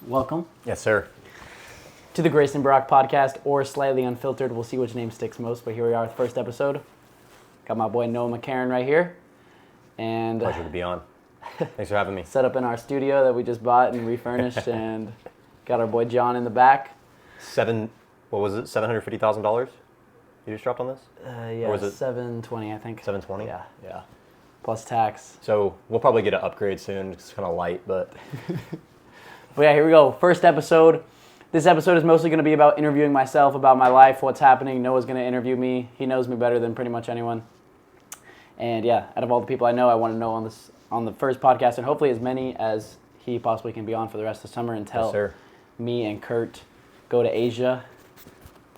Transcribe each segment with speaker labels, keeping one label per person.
Speaker 1: welcome
Speaker 2: Yes, sir.
Speaker 1: to the Grayson podcast, or Slightly Unfiltered. We'll see which name sticks most, but here we are with the first episode. Got my boy Noah McCarron right here. And
Speaker 2: Pleasure to be on. Thanks for having me.
Speaker 1: set up in our studio that we just bought and refurnished, and got our boy John in the back.
Speaker 2: $750,000 you just dropped on this?
Speaker 1: Yeah,
Speaker 2: Or was it
Speaker 1: $720, I think.
Speaker 2: $720?
Speaker 1: Yeah,
Speaker 2: Yeah.
Speaker 1: plus tax.
Speaker 2: So we'll probably get an upgrade soon. It's kind of light, but
Speaker 1: But yeah, here we go. First episode. This episode is mostly going to be about interviewing myself, about my life, what's happening. Noah's going to interview me. He knows me better than pretty much anyone. And yeah, out of all the people I know, I want to know on the first podcast, and hopefully as many as he possibly can be on for the rest of the summer until
Speaker 2: yes, sir.
Speaker 1: me and Kurt go to Asia,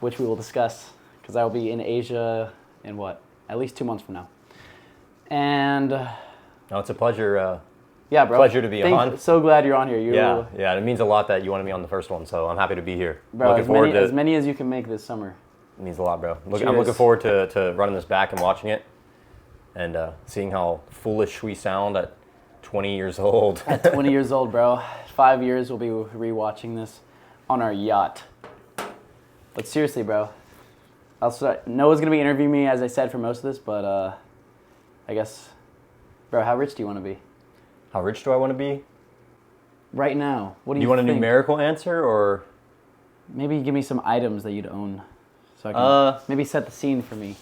Speaker 1: which we will discuss, because I will be in Asia in at least 2 months from now. And
Speaker 2: No, it's a pleasure.
Speaker 1: yeah, bro.
Speaker 2: Pleasure to be on.
Speaker 1: So glad you're on here.
Speaker 2: Yeah. It means a lot that you wanted me on the first one, so I'm happy to be here.
Speaker 1: Bro,
Speaker 2: Looking forward to
Speaker 1: as many as you can make this summer.
Speaker 2: It means a lot, bro. I'm
Speaker 1: Cheers.
Speaker 2: looking forward to running this back and watching it, and seeing how foolish we sound at 20 years old.
Speaker 1: At 20 years old, bro. 5 years we'll be rewatching this on our yacht. But seriously, bro. Noah's going to be interviewing me, as I said, for most of this, but I guess, bro, how rich do you want to be?
Speaker 2: How rich do I want to be?
Speaker 1: Right now. What do you
Speaker 2: want
Speaker 1: think?
Speaker 2: a numerical answer, or?
Speaker 1: Maybe give me some items that you'd own, so I can maybe set the scene for me.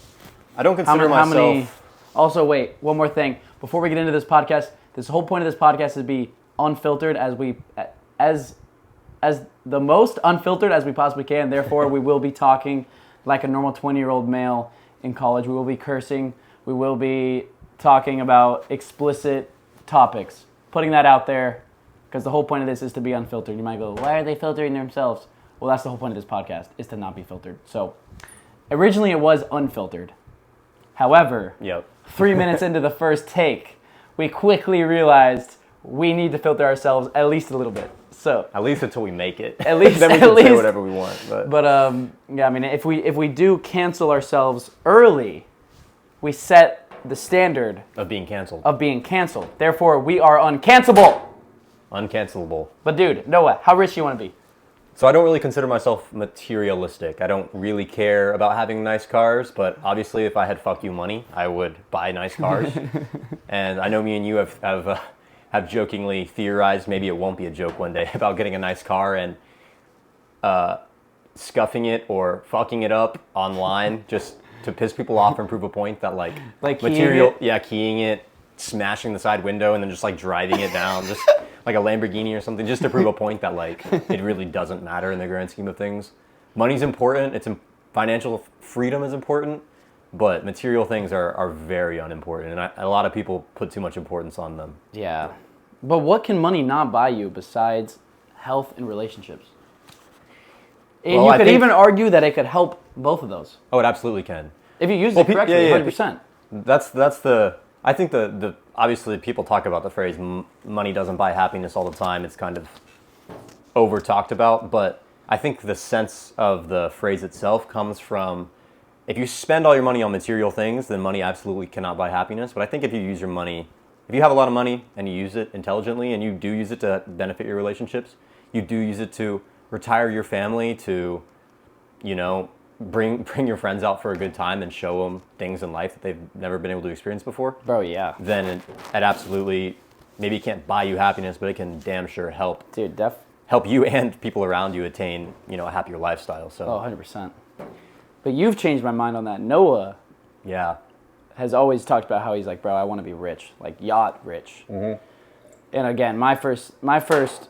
Speaker 2: I don't consider myself...
Speaker 1: Also, wait, one more thing. Before we get into this podcast, this whole point of this podcast is to be unfiltered as the most unfiltered as we possibly can. Therefore, we will be talking like a normal 20-year-old male in college. We will be cursing. We will be talking about explicit topics. Putting that out there, because the whole point of this is to be unfiltered. You might go, why are they filtering themselves? Well, that's the whole point of this podcast, is to not be filtered. So, originally it was unfiltered. However,
Speaker 2: Yep.
Speaker 1: 3 minutes into the first take, we quickly realized we need to filter ourselves at least a little bit. So
Speaker 2: At least until we make it.
Speaker 1: At least-
Speaker 2: then we
Speaker 1: at
Speaker 2: can say
Speaker 1: least.
Speaker 2: whatever we want.
Speaker 1: But yeah, I mean, if we do cancel ourselves early, we set the standard
Speaker 2: Of being canceled.
Speaker 1: of being canceled. Therefore, we are uncancelable.
Speaker 2: Uncancelable.
Speaker 1: But dude, Noah, how rich do you want to be?
Speaker 2: So I don't really consider myself materialistic. I don't really care about having nice cars, but obviously if I had fuck you money, I would buy nice cars. And I know me and you have jokingly theorized, maybe it won't be a joke one day, about getting a nice car and scuffing it or fucking it up online just to piss people off and prove a point that like material, keying it, smashing the side window and then just like driving it down, just like a Lamborghini or something, just to prove a point that like it really doesn't matter in the grand scheme of things. Money's important. Financial freedom is important, but material things are very unimportant, and a lot of people put too much importance on them.
Speaker 1: Yeah. But what can money not buy you besides health and relationships? And
Speaker 2: Well,
Speaker 1: you
Speaker 2: I
Speaker 1: could
Speaker 2: think-
Speaker 1: even argue that it could help both of those.
Speaker 2: Oh, it absolutely can.
Speaker 1: If you use it correctly, 100%.
Speaker 2: That's the. I think the obviously people talk about the phrase money doesn't buy happiness all the time. It's kind of over talked about, but I think the sense of the phrase itself comes from, if you spend all your money on material things, then money absolutely cannot buy happiness. But I think if you use your money, if you have a lot of money and you use it intelligently and you do use it to benefit your relationships, you do use it to retire your family, to, bring your friends out for a good time and show them things in life that they've never been able to experience before,
Speaker 1: Bro, yeah.
Speaker 2: then it absolutely, maybe it can't buy you happiness, but it can damn sure help
Speaker 1: Dude,
Speaker 2: help you and people around you attain, a happier lifestyle. So
Speaker 1: 100%. But you've changed my mind on that. Noah
Speaker 2: yeah.
Speaker 1: has always talked about how he's like, bro, I want to be rich, like yacht rich.
Speaker 2: Mm-hmm.
Speaker 1: And again, my first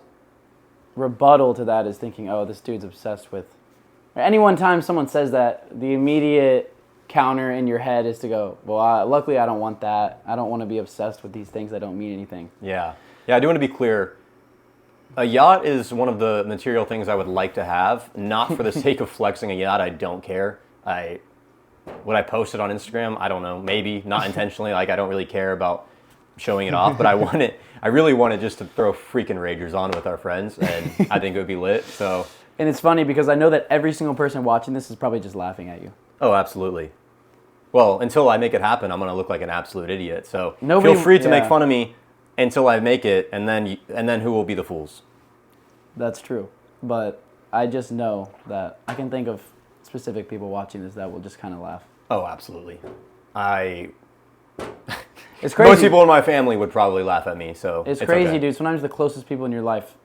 Speaker 1: rebuttal to that is thinking, oh, this dude's obsessed with. Any one time someone says that, the immediate counter in your head is to go, well, luckily I don't want that. I don't want to be obsessed with these things that don't mean anything.
Speaker 2: Yeah. I do want to be clear. A yacht is one of the material things I would like to have, not for the sake of flexing a yacht. I don't care. Would I post it on Instagram? I don't know. Maybe, not intentionally. Like, I don't really care about showing it off, but I really want it just to throw freaking Ragers on with our friends, and I think it would be lit. So.
Speaker 1: And it's funny because I know that every single person watching this is probably just laughing at you.
Speaker 2: Oh, absolutely. Well, until I make it happen, I'm going to look like an absolute idiot. So
Speaker 1: Nobody,
Speaker 2: feel free to make fun of me until I make it, and then who will be the fools?
Speaker 1: That's true. But I just know that I can think of specific people watching this that will just kind of laugh.
Speaker 2: Oh, absolutely.
Speaker 1: It's crazy.
Speaker 2: Most people in my family would probably laugh at me, so
Speaker 1: It's crazy,
Speaker 2: okay.
Speaker 1: dude. Sometimes the closest people in your life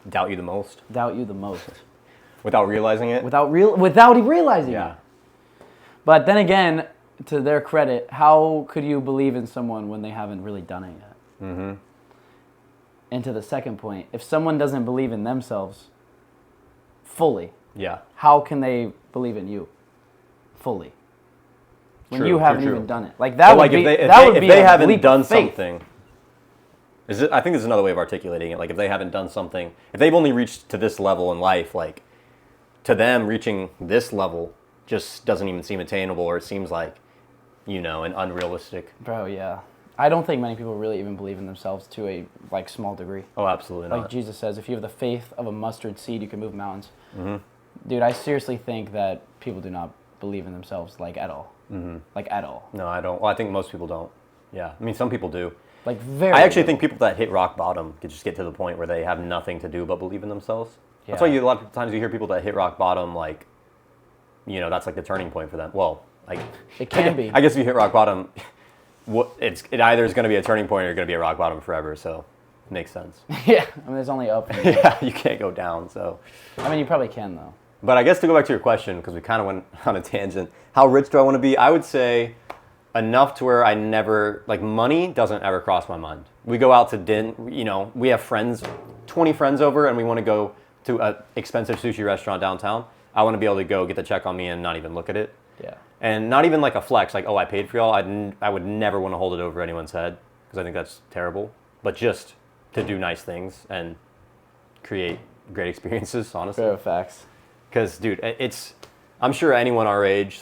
Speaker 2: Doubt you the most
Speaker 1: doubt you the most.
Speaker 2: without realizing it.
Speaker 1: Without realizing it. But then again, to their credit, how could you believe in someone when they haven't really done it yet?
Speaker 2: Mm-hmm.
Speaker 1: And to the second point, if someone doesn't believe in themselves fully,
Speaker 2: Yeah.
Speaker 1: how can they believe in you fully? When
Speaker 2: True,
Speaker 1: you
Speaker 2: true,
Speaker 1: haven't
Speaker 2: true.
Speaker 1: even done it. Like that
Speaker 2: But,
Speaker 1: would
Speaker 2: like,
Speaker 1: be
Speaker 2: if they
Speaker 1: a
Speaker 2: haven't
Speaker 1: leap
Speaker 2: done
Speaker 1: of faith.
Speaker 2: something, I think there's another way of articulating it. Like if they haven't done something, if they've only reached to this level in life, like to them reaching this level just doesn't even seem attainable, or it seems like, an unrealistic.
Speaker 1: Bro, yeah. I don't think many people really even believe in themselves to a small degree.
Speaker 2: Oh, absolutely
Speaker 1: Like
Speaker 2: not.
Speaker 1: Jesus says, if you have the faith of a mustard seed, you can move mountains.
Speaker 2: Mm-hmm.
Speaker 1: Dude, I seriously think that people do not believe in themselves at all.
Speaker 2: Mm-hmm.
Speaker 1: At all.
Speaker 2: No, I don't. Well, I think most people don't. Yeah, I mean, some people do.
Speaker 1: Very.
Speaker 2: I actually
Speaker 1: little.
Speaker 2: think people that hit rock bottom could just get to the point where they have nothing to do but believe in themselves.
Speaker 1: Yeah.
Speaker 2: That's why a lot of times you hear people that hit rock bottom, that's like the turning point for them. Well,
Speaker 1: It can be.
Speaker 2: I guess if you hit rock bottom, it either is going to be a turning point or you're going to be at rock bottom forever. So it makes sense.
Speaker 1: Yeah, I mean, there's only up.
Speaker 2: Yeah, you can't go down. So,
Speaker 1: I mean, you probably can though.
Speaker 2: but I guess to go back to your question, because we kind of went on a tangent. How rich do I want to be? I would say enough to where I never money doesn't ever cross my mind. We go out to dinner. We have friends, 20 friends over, and we want to go to an expensive sushi restaurant downtown. I want to be able to go get the check on me and not even look at it.
Speaker 1: Yeah.
Speaker 2: And not even like a flex, like, oh, I paid for y'all. I would never want to hold it over anyone's head because I think that's terrible. But just to do nice things and create great experiences, honestly.
Speaker 1: Fair facts.
Speaker 2: Because, dude, I'm sure anyone our age,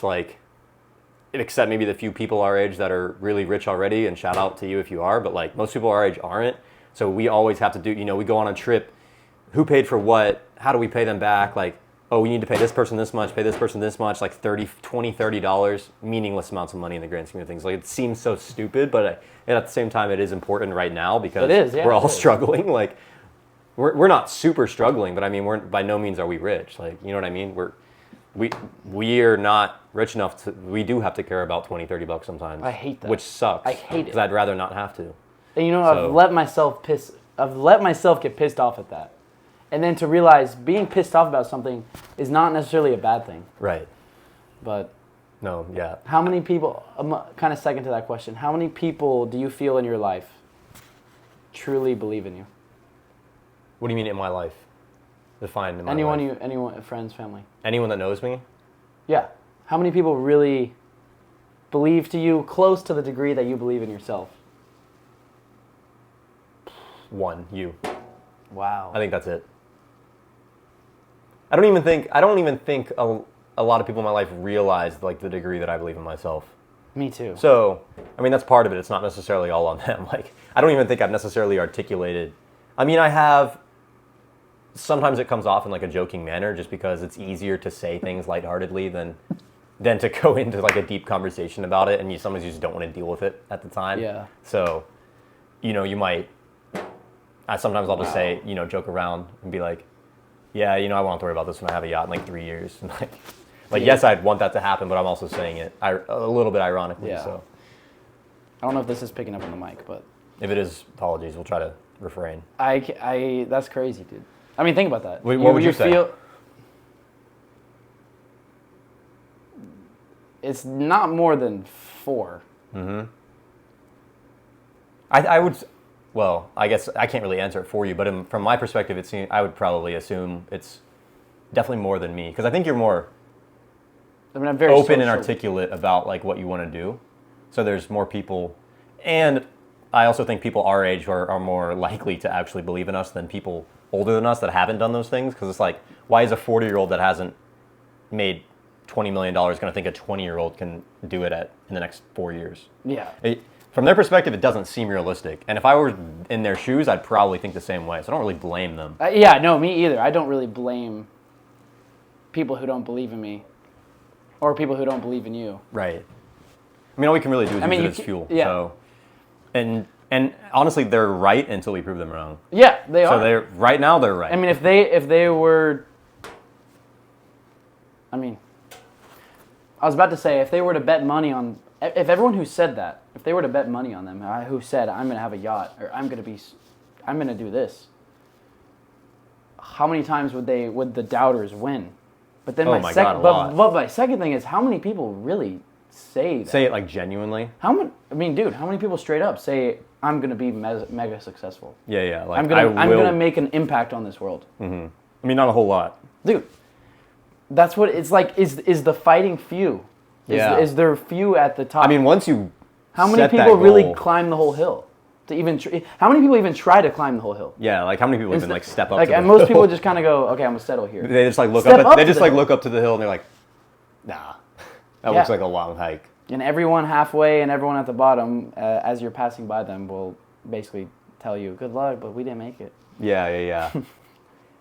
Speaker 2: except maybe the few people our age that are really rich already, and shout out to you if you are, but most people our age aren't. So we always have to do, we go on a trip. Who paid for what? How do we pay them back? Oh, we need to pay this person this much, pay this person this much, $30, meaningless amounts of money in the grand scheme of things. It seems so stupid, but at the same time, it is important right now because
Speaker 1: It is, yeah,
Speaker 2: we're all
Speaker 1: it is.
Speaker 2: struggling. We're not super struggling, but I mean, we're by no means are we rich. You know what I mean? We are not rich enough to. We do have to care about $20-$30 sometimes.
Speaker 1: I hate that.
Speaker 2: Which sucks.
Speaker 1: I hate it.
Speaker 2: Because I'd rather not have to.
Speaker 1: And
Speaker 2: So-
Speaker 1: I've let myself get pissed off at that. And then to realize being pissed off about something is not necessarily a bad thing.
Speaker 2: Right.
Speaker 1: But
Speaker 2: No. Yeah.
Speaker 1: how many people, kind of second to that question, how many people do you feel in your life truly believe in you?
Speaker 2: What do you mean in my life? Define in my life.
Speaker 1: Anyone, friends, family?
Speaker 2: Anyone that knows me.
Speaker 1: Yeah. How many people really believe to you close to the degree that you believe in yourself?
Speaker 2: One. You.
Speaker 1: Wow.
Speaker 2: I think that's it. I don't even think a lot of people in my life realize the degree that I believe in myself.
Speaker 1: Me too.
Speaker 2: So, I mean, that's part of it. It's not necessarily all on them. I don't even think I've necessarily articulated. I mean, I have. Sometimes it comes off in a joking manner, just because it's easier to say things lightheartedly than to go into a deep conversation about it, and sometimes you just don't want to deal with it at the time.
Speaker 1: Yeah.
Speaker 2: So, you might. Sometimes I'll just say, joke around and be like, yeah, I won't have to worry about this when I have a yacht in 3 years. And yes, I'd want that to happen, but I'm also saying it a little bit ironically.
Speaker 1: Yeah.
Speaker 2: So
Speaker 1: I don't know if this is picking up on the mic, but
Speaker 2: if it is, apologies. We'll try to refrain.
Speaker 1: that's crazy, dude. I mean, think about that.
Speaker 2: What would you say?
Speaker 1: It's not more than 4.
Speaker 2: Mm-hmm. I would. Well, I guess I can't really answer it for you, but from my perspective, I would probably assume it's definitely more than me, because I think you're more
Speaker 1: I'm very
Speaker 2: open and
Speaker 1: social.
Speaker 2: articulate about what you want to do. So there's more people, and I also think people our age are more likely to actually believe in us than people older than us that haven't done those things. Because it's why is a 40-year-old that hasn't made $20 million going to think a 20-year-old can do it in the next 4 years?
Speaker 1: Yeah.
Speaker 2: From their perspective, it doesn't seem realistic. And if I were in their shoes, I'd probably think the same way. So I don't really blame them.
Speaker 1: Yeah, no, me either. I don't really blame people who don't believe in me or people who don't believe in you.
Speaker 2: Right. I mean, all we can really do is use it as fuel.
Speaker 1: Yeah.
Speaker 2: So, and And honestly, they're right until we prove them wrong.
Speaker 1: Yeah, they are.
Speaker 2: So right now they're right.
Speaker 1: I mean, if they were, I mean, I was about to say if they were to bet money on, if everyone who said that, if they were to bet money on them, who said I'm going to have a yacht or I'm going to do this, how many times would the doubters win? But then
Speaker 2: God, a lot.
Speaker 1: But my second thing is how many people really say that?
Speaker 2: Say it like genuinely.
Speaker 1: How many people straight up say I'm gonna be mega successful?
Speaker 2: Yeah. Like
Speaker 1: I'm gonna make an impact on this world.
Speaker 2: Mm-hmm. I mean, not a whole lot,
Speaker 1: dude. That's what it's like. Is the fighting few? Is there few at the top?
Speaker 2: I mean, once you
Speaker 1: how many people really climb the whole hill? To even how many people even try to climb the whole hill?
Speaker 2: Yeah, like how many people even like step up?
Speaker 1: Like,
Speaker 2: to the
Speaker 1: and most
Speaker 2: hill?
Speaker 1: people just kind of go, okay, I'm gonna settle here.
Speaker 2: They just like look
Speaker 1: Step
Speaker 2: up. They just like
Speaker 1: hill.
Speaker 2: look up to the hill and they're like, nah, that looks like a long hike.
Speaker 1: And everyone halfway and everyone at the bottom, as you're passing by them, will basically tell you, "Good luck, but we didn't make it."
Speaker 2: Yeah.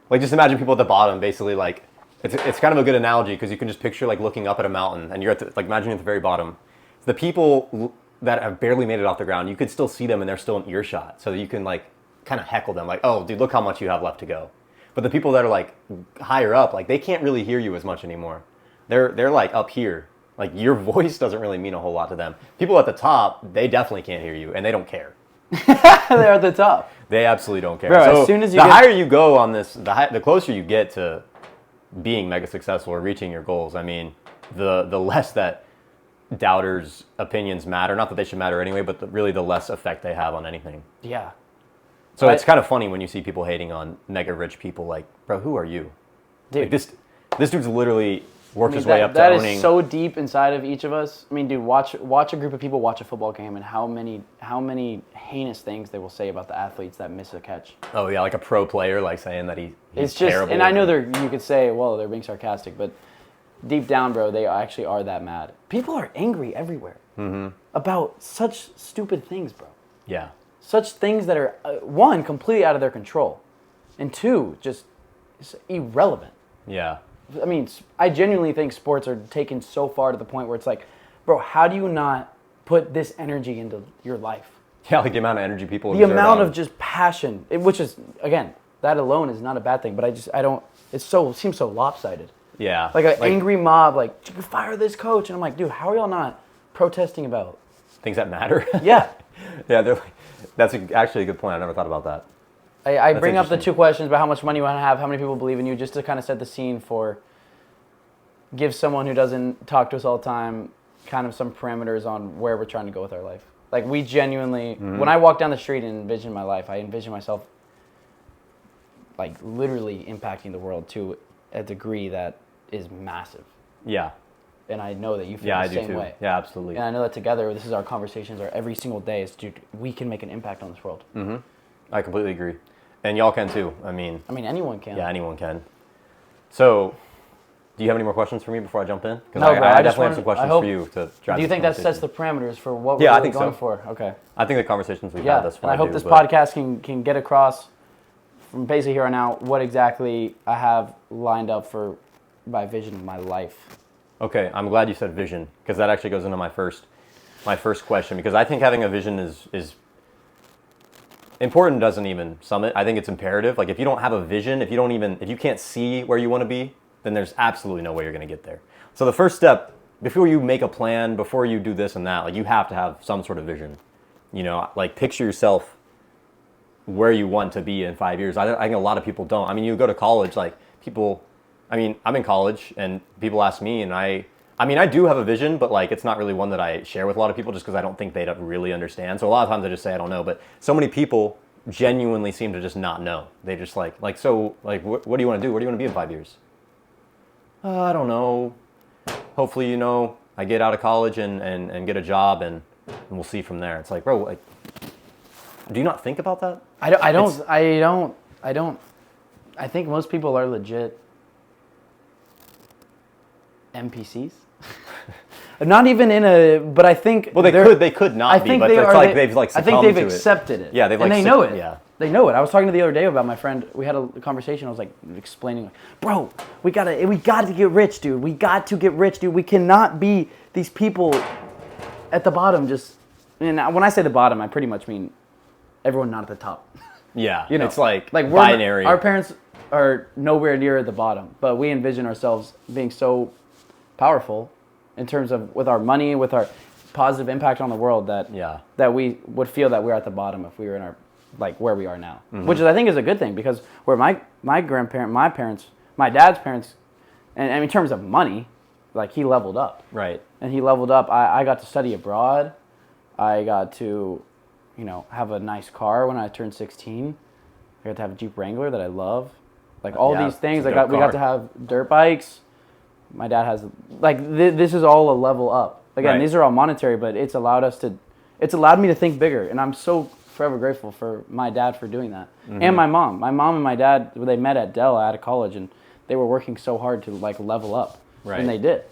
Speaker 2: Like just imagine people at the bottom, basically like it's kind of a good analogy because you can just picture like looking up at a mountain and you're at like imagine at the very bottom, the people that have barely made it off the ground, you could still see them and they're still in earshot, so you can like kind of heckle them like, "Oh, dude, look how much you have left to go." But the people that are like higher up, like they can't really hear you as much anymore. They're like up here. Like your voice doesn't really mean a whole lot to them. People at the top, they definitely can't hear you and they don't care.
Speaker 1: They're at the top.
Speaker 2: They absolutely don't care.
Speaker 1: Bro,
Speaker 2: so
Speaker 1: as soon as
Speaker 2: the higher you go on this, the closer you get to being mega successful or reaching your goals, I mean, the less that doubters' opinions matter. Not that they should matter anyway, but really the less effect they have on anything.
Speaker 1: Yeah.
Speaker 2: So it's kind of funny when you see people hating on mega rich people. Like, bro, who are you?
Speaker 1: Dude,
Speaker 2: like this dude's literally worked his way up to
Speaker 1: owning.
Speaker 2: That
Speaker 1: is so deep inside of each of us. I mean, dude, watch a group of people watch a football game and how many heinous things they will say about the athletes that miss a catch.
Speaker 2: Oh yeah, like a pro player, like saying that he's
Speaker 1: it's just
Speaker 2: terrible.
Speaker 1: And I know you could say, well, they're being sarcastic, but deep down, bro, they actually are that mad. People are angry everywhere about such stupid things, bro.
Speaker 2: Yeah.
Speaker 1: Such things that are, one, completely out of their control, and two, just irrelevant.
Speaker 2: Yeah.
Speaker 1: I mean, I genuinely think sports are taken so far to the point where it's like, bro, how do you not put this energy into your life?
Speaker 2: Yeah, like the amount of energy people
Speaker 1: The amount of just passion, which is, again, that alone is not a bad thing, but I don't, it seems so lopsided.
Speaker 2: Yeah.
Speaker 1: Like an angry mob, like, you fire this coach. And I'm like, dude, how are y'all not protesting about
Speaker 2: things that matter?
Speaker 1: Yeah.
Speaker 2: Yeah, they're like, that's actually a good point. I never thought about that.
Speaker 1: I bring up the two questions about how much money you want to have, how many people believe in you, just to kind of set the scene for, give someone who doesn't talk to us all the time kind of some parameters on where we're trying to go with our life. Like, we genuinely, when I walk down the street and envision my life, I envision myself, like, literally impacting the world to a degree that is massive.
Speaker 2: Yeah.
Speaker 1: And I know that you feel the same way.
Speaker 2: Yeah, absolutely.
Speaker 1: And I know that together, this is our conversations, our every single day is, dude, we can make an impact on this world.
Speaker 2: Mm-hmm. I completely agree. And y'all can too. I mean,
Speaker 1: anyone can.
Speaker 2: Yeah, anyone can. So, do you have any more questions for me before I jump in? Because
Speaker 1: no,
Speaker 2: I definitely have some questions for you to drive.
Speaker 1: Do you think that sets the parameters for what
Speaker 2: we're
Speaker 1: really going for? Okay.
Speaker 2: I think the conversations we've had thus far.
Speaker 1: And I hope this podcast can get across from basically here on out what exactly I have lined up for my vision of my life.
Speaker 2: Okay, I'm glad you said vision, because that actually goes into my first question, because I think having a vision is important. Doesn't even sum it. I think it's imperative. Like, if you don't have a vision, if you can't see where you want to be, then there's absolutely no way you're going to get there. So the first step, before you make a plan, before you do this and that, like, you have to have some sort of vision. You know, like, picture yourself where you want to be in 5 years. I think a lot of people don't. I mean, you go to college, like, people, I mean, I'm in college and people ask me, and I do have a vision, but like, it's not really one that I share with a lot of people just because I don't think they don't really understand. So a lot of times I just say I don't know, but so many people genuinely seem to just not know. They just like, what do you want to do? Where do you want to be in 5 years? I don't know. Hopefully, I get out of college and get a job and we'll see from there. It's like, bro, like, do you not think about that?
Speaker 1: I don't. I think most people are legit NPCs. Not even but I think.
Speaker 2: Well, they could not be, but it's like they've like succumbed to it.
Speaker 1: I think they've accepted it.
Speaker 2: Yeah,
Speaker 1: and they know it.
Speaker 2: Yeah.
Speaker 1: They know it. I was talking to the other day about my friend. We had a conversation. I was like explaining, bro, we got to get rich, dude. We got to get rich, dude. We cannot be these people at the bottom. And when I say the bottom, I pretty much mean everyone not at the top.
Speaker 2: Yeah,
Speaker 1: You know,
Speaker 2: it's like
Speaker 1: we're
Speaker 2: binary.
Speaker 1: Our parents are nowhere near at the bottom, but we envision ourselves being so powerful in terms of with our money, with our positive impact on the world that we would feel that we're at the bottom if we were in our where we are now, which I think is a good thing because where my parents, my dad's parents, and in terms of money, like he leveled up.
Speaker 2: Right.
Speaker 1: And he leveled up. I got to study abroad. I got to, have a nice car when I turned 16. I got to have a Jeep Wrangler that I love. Like all these things. We got to have dirt bikes. My dad has this is all a level up. Again, these are all monetary, but it's allowed me to think bigger, and I'm so forever grateful for my dad for doing that. And my mom. My mom and my dad, they met at Dell out of college, and they were working so hard to level up. Right. And they did.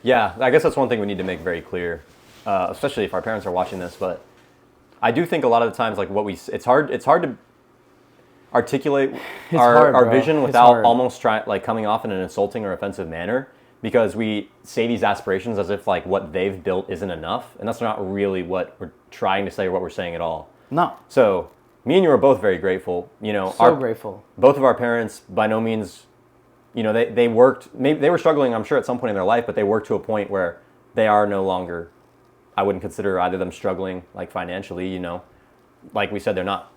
Speaker 2: Yeah, I guess that's one thing we need to make very clear, especially if our parents are watching this. But I do think a lot of the times, it's hard to articulate our vision without almost coming off in an insulting or offensive manner, because we say these aspirations as if what they've built isn't enough, and that's not really what we're trying to say or what we're saying at all.
Speaker 1: No.
Speaker 2: So me and you are both very grateful.
Speaker 1: Grateful.
Speaker 2: Both of our parents, by no means. They worked, maybe they were struggling, I'm sure, at some point in their life, but they worked to a point where they are no longer, I wouldn't consider either of them struggling, financially, Like we said, they're not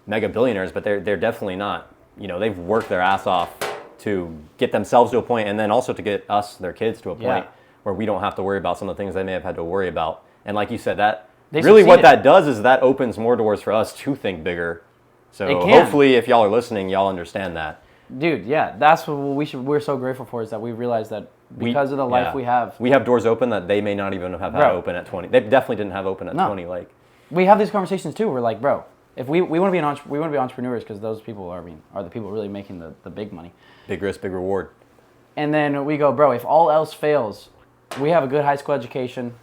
Speaker 2: mega billionaires, but they're definitely not. They've worked their ass off to get themselves to a point, and then also to get us, their kids, to a point where we don't have to worry about some of the things they may have had to worry about. And like you said, what that does is that opens more doors for us to think bigger. So hopefully, if y'all are listening, y'all understand that.
Speaker 1: Dude, yeah, that's what we're so grateful for, is that we realize that because of the life we have
Speaker 2: doors open that they may not even have had open at 20. They definitely didn't have open at 20.
Speaker 1: We have these conversations too. We're like, bro, if we want to be entrepreneurs, because those people are the people really making the big money.
Speaker 2: Big risk, big reward.
Speaker 1: And then we go, bro, if all else fails, we have a good high school education,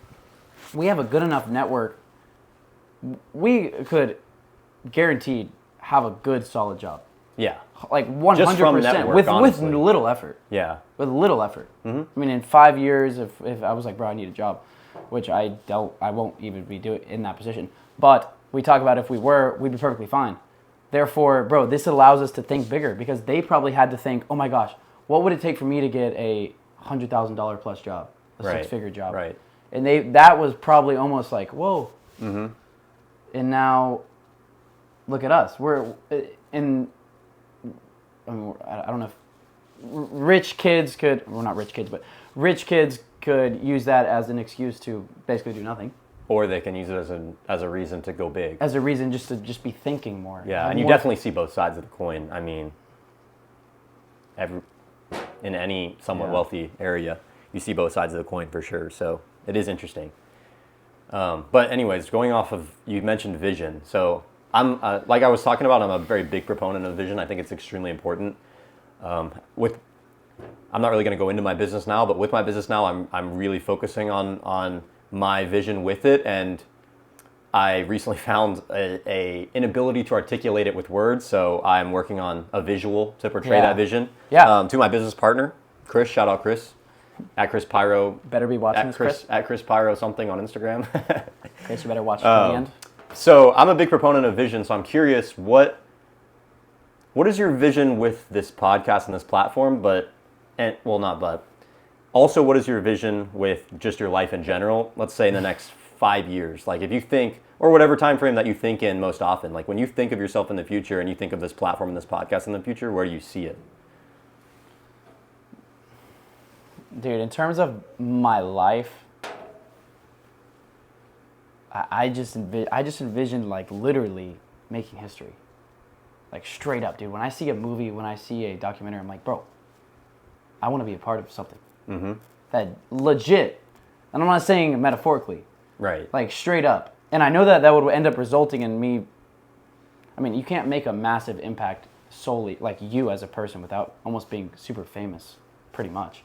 Speaker 1: we have a good enough network, we could guaranteed have a good solid job.
Speaker 2: Yeah.
Speaker 1: 100% with little effort.
Speaker 2: Yeah.
Speaker 1: With little effort.
Speaker 2: Mm-hmm.
Speaker 1: I mean, in 5 years, if I was like, bro, I need a job, which I won't even be doing in that position. But we talk about if we were, we'd be perfectly fine. Therefore, bro, this allows us to think bigger, because they probably had to think, oh my gosh, what would it take for me to get a $100,000 plus job, a six-figure job? Right. And that was probably almost like, whoa. Mm-hmm. And now, look at us. We're in. I don't know if rich kids could, well, not rich kids, but rich kids could use that as an excuse to basically do nothing.
Speaker 2: Or they can use it as a reason to go big.
Speaker 1: As a reason just to be thinking more.
Speaker 2: Yeah, and you definitely see both sides of the coin. I mean, in any somewhat wealthy area, you see both sides of the coin for sure. So it is interesting. But anyways, going off of, you mentioned vision. So I'm like I was talking about, I'm a very big proponent of vision. I think it's extremely important. I'm not really going to go into my business now, but with my business now, I'm really focusing on my vision with it, and I recently found a inability to articulate it with words. So I'm working on a visual to portray that vision. Yeah. To my business partner, Chris. Shout out Chris. At Chris Pyro.
Speaker 1: Better be watching this, Chris.
Speaker 2: At Chris Pyro something on Instagram.
Speaker 1: Chris, you better watch it to the end.
Speaker 2: So I'm a big proponent of vision, so I'm curious, what is your vision with this podcast and this platform, also what is your vision with just your life in general, let's say in the next 5 years? Like if you think, or whatever time frame that you think in most often, like when you think of yourself in the future and you think of this platform and this podcast in the future, where do you see it?
Speaker 1: Dude, in terms of my life, I just envisioned like literally making history. Like straight up, dude. When I see a movie, when I see a documentary, I'm like, bro, I want to be a part of something. Mm-hmm. That legit, and I'm not saying metaphorically. Right. Like straight up. And I know that would end up resulting in me, I mean, you can't make a massive impact solely, like you as a person, without almost being super famous, pretty much.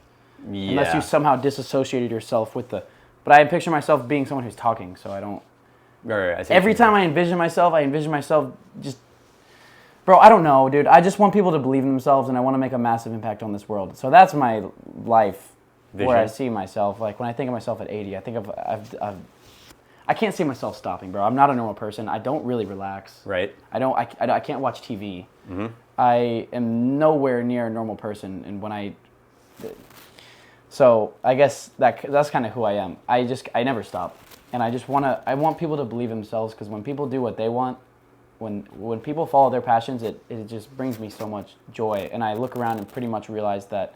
Speaker 1: Yeah. Unless you somehow disassociated yourself with the... But I picture myself being someone who's talking, so I don't... Right, every time I envision myself just... Bro, I don't know, dude. I just want people to believe in themselves, and I want to make a massive impact on this world. So that's my life, vision. Where I see myself. Like, when I think of myself at 80, I I can't see myself stopping, bro. I'm not a normal person. I don't really relax.
Speaker 2: Right.
Speaker 1: I can't watch TV. I am nowhere near a normal person, and so I guess that's kind of who I am. I never stop, and I want people to believe themselves, because when people do what they want, when people follow their passions, it just brings me so much joy. And I look around and pretty much realize that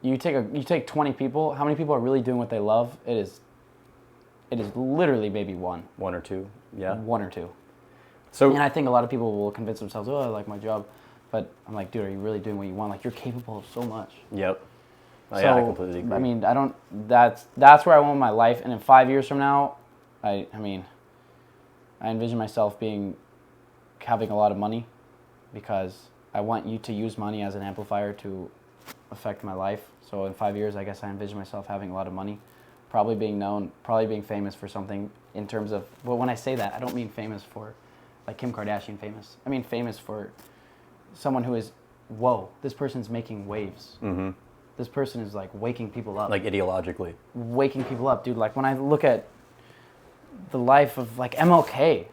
Speaker 1: you take 20 people, how many people are really doing what they love? It is literally maybe one.
Speaker 2: One or two. Yeah.
Speaker 1: One or two.
Speaker 2: So,
Speaker 1: and I think a lot of people will convince themselves, oh, I like my job. But I'm like, dude, are you really doing what you want? Like, you're capable of so much.
Speaker 2: Yep.
Speaker 1: So,
Speaker 2: Yeah, I completely agree.
Speaker 1: I mean, that's where I want my life. And in 5 years from now, I envision myself having a lot of money, because I want you to use money as an amplifier to affect my life. So in 5 years, I guess I envision myself having a lot of money, probably being known, probably being famous for something in terms of, but when I say that, I don't mean famous for like Kim Kardashian famous. I mean famous for someone who is, whoa, this person's making waves. Mm-hmm. This person is like waking people up.
Speaker 2: Like ideologically.
Speaker 1: Waking people up, dude. Like when I look at the life of like MLK,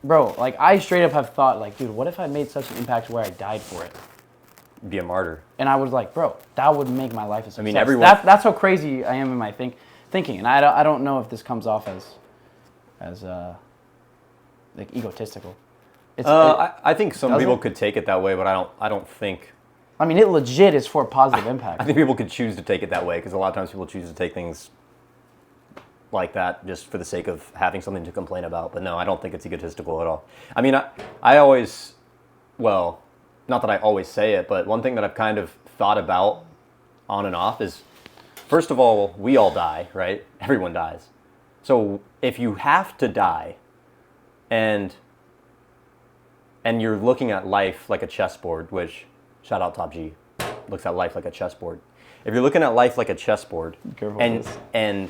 Speaker 1: bro, like I straight up have thought like, dude, what if I made such an impact where I died for it?
Speaker 2: Be a martyr.
Speaker 1: And I was like, bro, that would make my life a success.
Speaker 2: I mean, everyone.
Speaker 1: That's how crazy I am in my thinking, and I don't know if this comes off as like egotistical.
Speaker 2: I think some people could take it that way, but I don't think.
Speaker 1: I mean, it legit is for positive impact.
Speaker 2: I think people could choose to take it that way, because a lot of times people choose to take things like that just for the sake of having something to complain about. But no, I don't think it's egotistical at all. I mean, I always, well, not that I always say it, but one thing that I've kind of thought about on and off is, first of all, we all die, right? Everyone dies. So if you have to die, and you're looking at life like a chessboard, which, shout out Top G, looks at life like a chessboard. If you're looking at life like a chessboard, and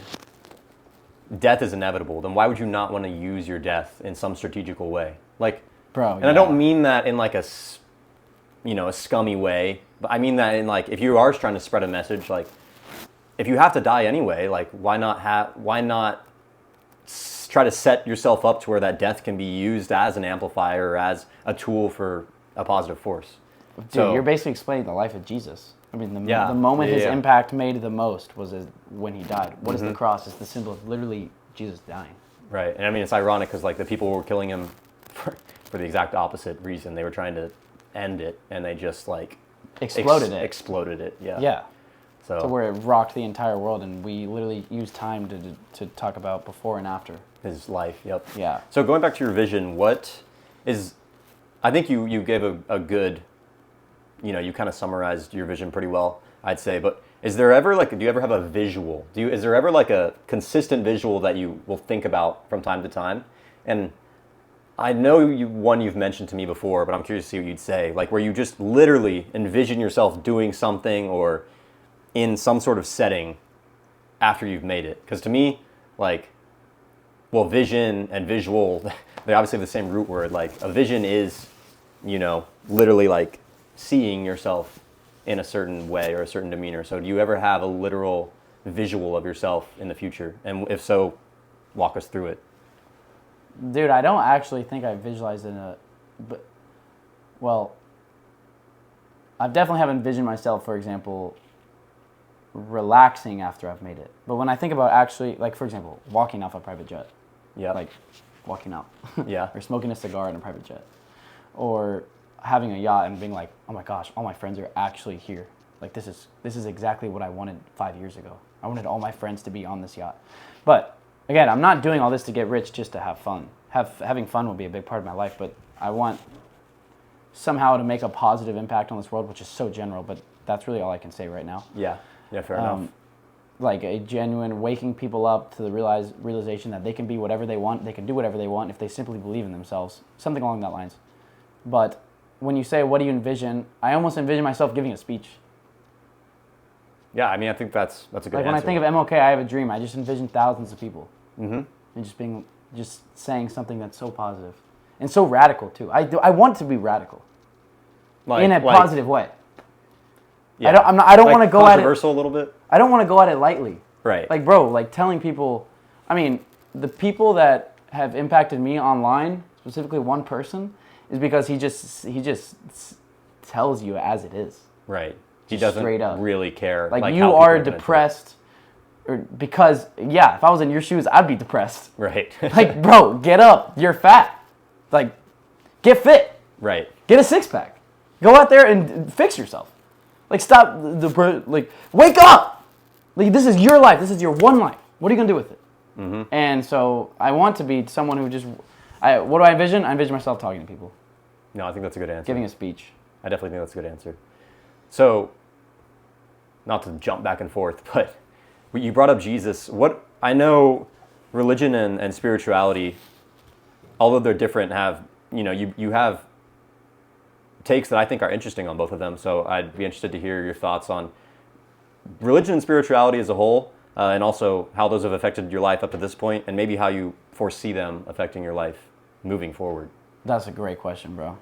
Speaker 2: death is inevitable, then why would you not want to use your death in some strategical way? Like,
Speaker 1: bro,
Speaker 2: and I don't mean that in like a scummy way, but I mean that in like, if you are trying to spread a message, like, if you have to die anyway, like, why not try to set yourself up to where that death can be used as an amplifier or as a tool for a positive force?
Speaker 1: Dude, you're basically explaining the life of Jesus. I mean, the moment his impact made the most was when he died. What is the cross? It's the symbol of literally Jesus dying.
Speaker 2: Right, and I mean, it's ironic because like the people who were killing him for the exact opposite reason. They were trying to end it, and they just like
Speaker 1: exploded it.
Speaker 2: Yeah.
Speaker 1: Yeah.
Speaker 2: So
Speaker 1: where it rocked the entire world, and we literally used time to talk about before and after
Speaker 2: his life. Yep.
Speaker 1: Yeah.
Speaker 2: So going back to your vision, I think you gave a good, you kind of summarized your vision pretty well, I'd say. But is there ever do you ever have a visual? Is there ever like a consistent visual that you will think about from time to time? And I know you've mentioned to me before, but I'm curious to see what you'd say. Like where you just literally envision yourself doing something or in some sort of setting after you've made it. Because to me, vision and visual, they obviously have the same root word. Like a vision is, literally like seeing yourself in a certain way or a certain demeanor. So do you ever have a literal visual of yourself in the future? And if so, walk us through it.
Speaker 1: Dude, I don't actually think I visualized I definitely have envisioned myself, for example, relaxing after I've made it. But when I think about actually, like for example, walking off a private jet.
Speaker 2: Yeah.
Speaker 1: Like walking out.
Speaker 2: Yeah.
Speaker 1: Or smoking a cigar in a private jet. Or having a yacht and being like, oh my gosh, all my friends are actually here. Like this is exactly what I wanted 5 years ago. I wanted all my friends to be on this yacht. But again, I'm not doing all this to get rich just to have fun. Having fun will be a big part of my life, but I want somehow to make a positive impact on this world, which is so general, but that's really all I can say right now.
Speaker 2: Yeah. Yeah, fair enough.
Speaker 1: Like a genuine waking people up to the realization that they can be whatever they want, they can do whatever they want if they simply believe in themselves. Something along that lines. But when you say, what do you envision? I almost envision myself giving a speech.
Speaker 2: Yeah, I mean, I think that's a good answer.
Speaker 1: Like when I think of MLK, I have a dream. I just envision thousands of people. Mm-hmm. And just saying something that's so positive. And so radical, too. I want to be radical. In a positive way.
Speaker 2: Yeah.
Speaker 1: I don't want to go at it
Speaker 2: controversial a little bit.
Speaker 1: I don't want to go at it lightly.
Speaker 2: Right.
Speaker 1: Like, bro, like telling people, I mean, the people that have impacted me online, specifically one person, is because he just tells you as it is.
Speaker 2: Right. He
Speaker 1: Just
Speaker 2: doesn't
Speaker 1: straight up.
Speaker 2: really care.
Speaker 1: Like
Speaker 2: how
Speaker 1: you
Speaker 2: people
Speaker 1: are
Speaker 2: gonna take it.
Speaker 1: depressed, or because yeah, if I was in your shoes, I'd be depressed.
Speaker 2: Right.
Speaker 1: Like, bro, get up. You're fat. Like, get fit.
Speaker 2: Right.
Speaker 1: Get a six pack. Go out there and fix yourself. Like, stop like, wake up. Like, this is your life. This is your one life. What are you gonna do with it? Mm-hmm. And so I want to be someone who just. What do I envision? I envision myself talking to people,
Speaker 2: No, I think that's a good answer.
Speaker 1: giving a speech.
Speaker 2: I definitely think that's a good answer. So, not to jump back and forth, but you brought up Jesus. What I know, religion and spirituality, although they're different, have you have takes that I think are interesting on both of them. So I'd be interested to hear your thoughts on religion and spirituality as a whole, and also how those have affected your life up to this point, and maybe how you foresee them affecting your life moving forward.
Speaker 1: That's a great question, bro.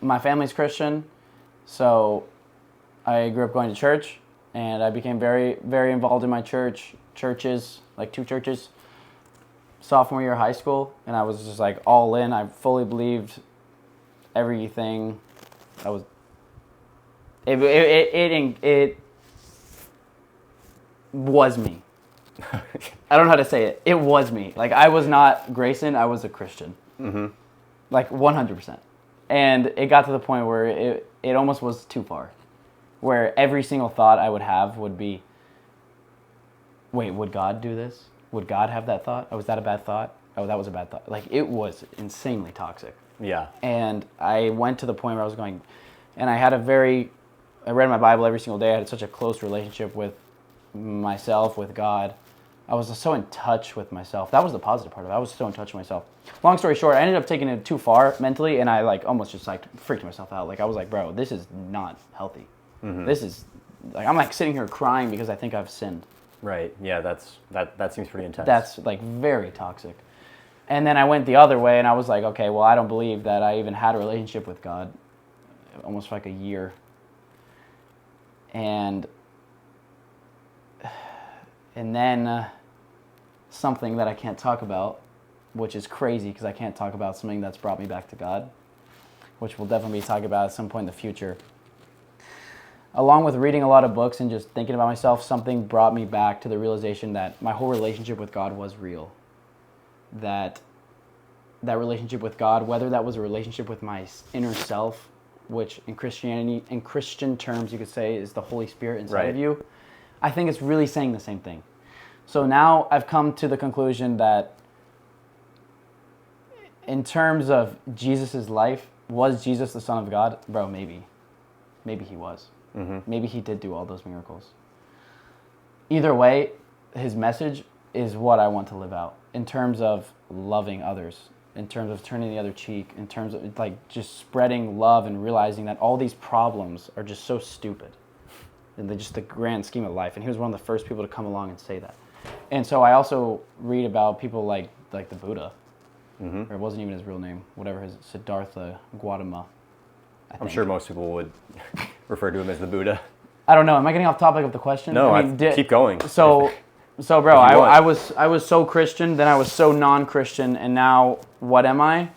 Speaker 1: My family's Christian, so I grew up going to church, and I became very, very involved in my churches, like 2 churches, sophomore year of high school, and I was just like all in. I fully believed everything. It was me. I don't know how to say it. It was me. Like, I was not Grayson, I was a Christian. Mm-hmm. Like, 100%. And it got to the point where it almost was too far. Where every single thought I would have would be, wait, would God do this? Would God have that thought? Oh, was that a bad thought? Oh, that was a bad thought. Like, it was insanely toxic.
Speaker 2: Yeah.
Speaker 1: And I went to the point where I was going, and I read my Bible every single day. I had such a close relationship with myself, with God. I was so in touch with myself. That was the positive part of it. I was so in touch with myself. Long story short, I ended up taking it too far mentally, and I almost just freaked myself out. Like, I was like, bro, this is not healthy. Mm-hmm. This is I'm sitting here crying because I think I've sinned.
Speaker 2: Right. Yeah. That seems pretty intense.
Speaker 1: That's very toxic. And then I went the other way, and I was like, okay, well, I don't believe that I even had a relationship with God, almost like a year. And then something that I can't talk about, which is crazy because I can't talk about something that's brought me back to God, which we'll definitely be talking about at some point in the future. Along with reading a lot of books and just thinking about myself, something brought me back to the realization that my whole relationship with God was real. That relationship with God, whether that was a relationship with my inner self, which in Christian terms you could say is the Holy Spirit inside of you, I think it's really saying the same thing. So now I've come to the conclusion that in terms of Jesus' life, was Jesus the Son of God? Bro, maybe. Maybe he was. Mm-hmm. Maybe he did do all those miracles. Either way, his message is what I want to live out in terms of loving others, in terms of turning the other cheek, in terms of just spreading love and realizing that all these problems are just so stupid in just the grand scheme of life. And he was one of the first people to come along and say that. And so I also read about people like the Buddha, or it wasn't even his real name, whatever, his Siddhartha Gautama.
Speaker 2: I'm sure most people would refer to him as the Buddha.
Speaker 1: I don't know. Am I getting off topic of the question?
Speaker 2: No, keep going.
Speaker 1: So bro, I was so Christian, then I was so non-Christian, and now what am I?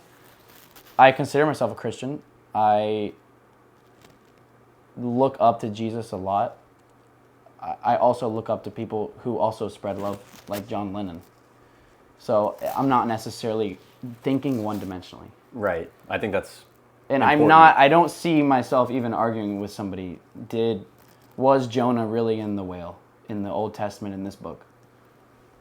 Speaker 1: I consider myself a Christian. I look up to Jesus a lot. I also look up to people who also spread love, like John Lennon. So I'm not necessarily thinking one-dimensionally.
Speaker 2: Right. I think that's
Speaker 1: and
Speaker 2: important.
Speaker 1: I don't see myself even arguing with somebody. Was Jonah really in the whale in the Old Testament in this book?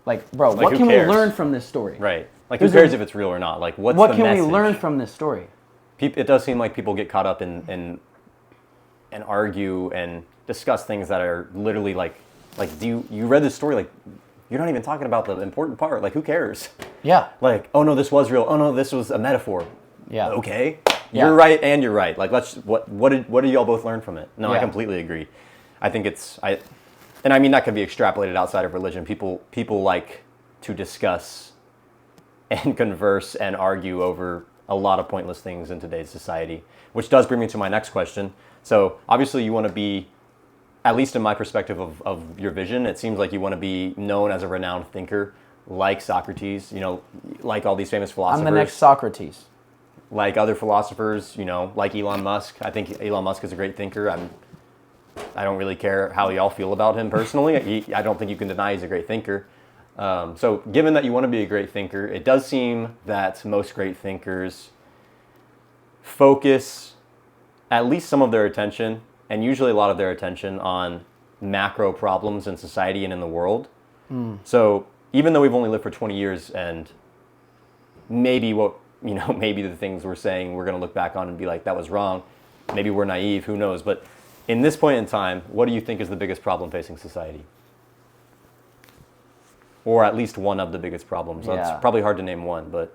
Speaker 1: Like, bro, what can we learn from this story?
Speaker 2: Right. Like, who cares if it's real or not? Like, what
Speaker 1: can we learn from this story?
Speaker 2: It does seem like people get caught up in and argue and discuss things that are literally like you read this story, like, you're not even talking about the important part. Like, who cares?
Speaker 1: Yeah.
Speaker 2: Like, oh no, this was real. Oh no, this was a metaphor.
Speaker 1: Yeah.
Speaker 2: Okay.
Speaker 1: Yeah.
Speaker 2: You're right and you're right. Like, what did y'all both learn from it? No,
Speaker 1: yeah.
Speaker 2: I completely agree. I think and I mean that can be extrapolated outside of religion. People like to discuss and converse and argue over a lot of pointless things in today's society, which does bring me to my next question. So obviously you want to be, at least in my perspective of your vision, it seems like you want to be known as a renowned thinker. like Socrates, like all these famous philosophers.
Speaker 1: I'm the next Socrates.
Speaker 2: Like other philosophers, like Elon Musk. I think Elon Musk is a great thinker. I don't really care how y'all feel about him personally. I don't think you can deny he's a great thinker. So given that you want to be a great thinker, it does seem that most great thinkers focus at least some of their attention, and usually a lot of their attention, on macro problems in society and in the world. So even though we've only lived for 20 years, and maybe maybe the things we're saying we're going to look back on and be like, that was wrong. Maybe we're naive, who knows? But in this point in time, what do you think is the biggest problem facing society? Or at least one of the biggest problems.
Speaker 1: Yeah.
Speaker 2: It's probably hard to name one, but...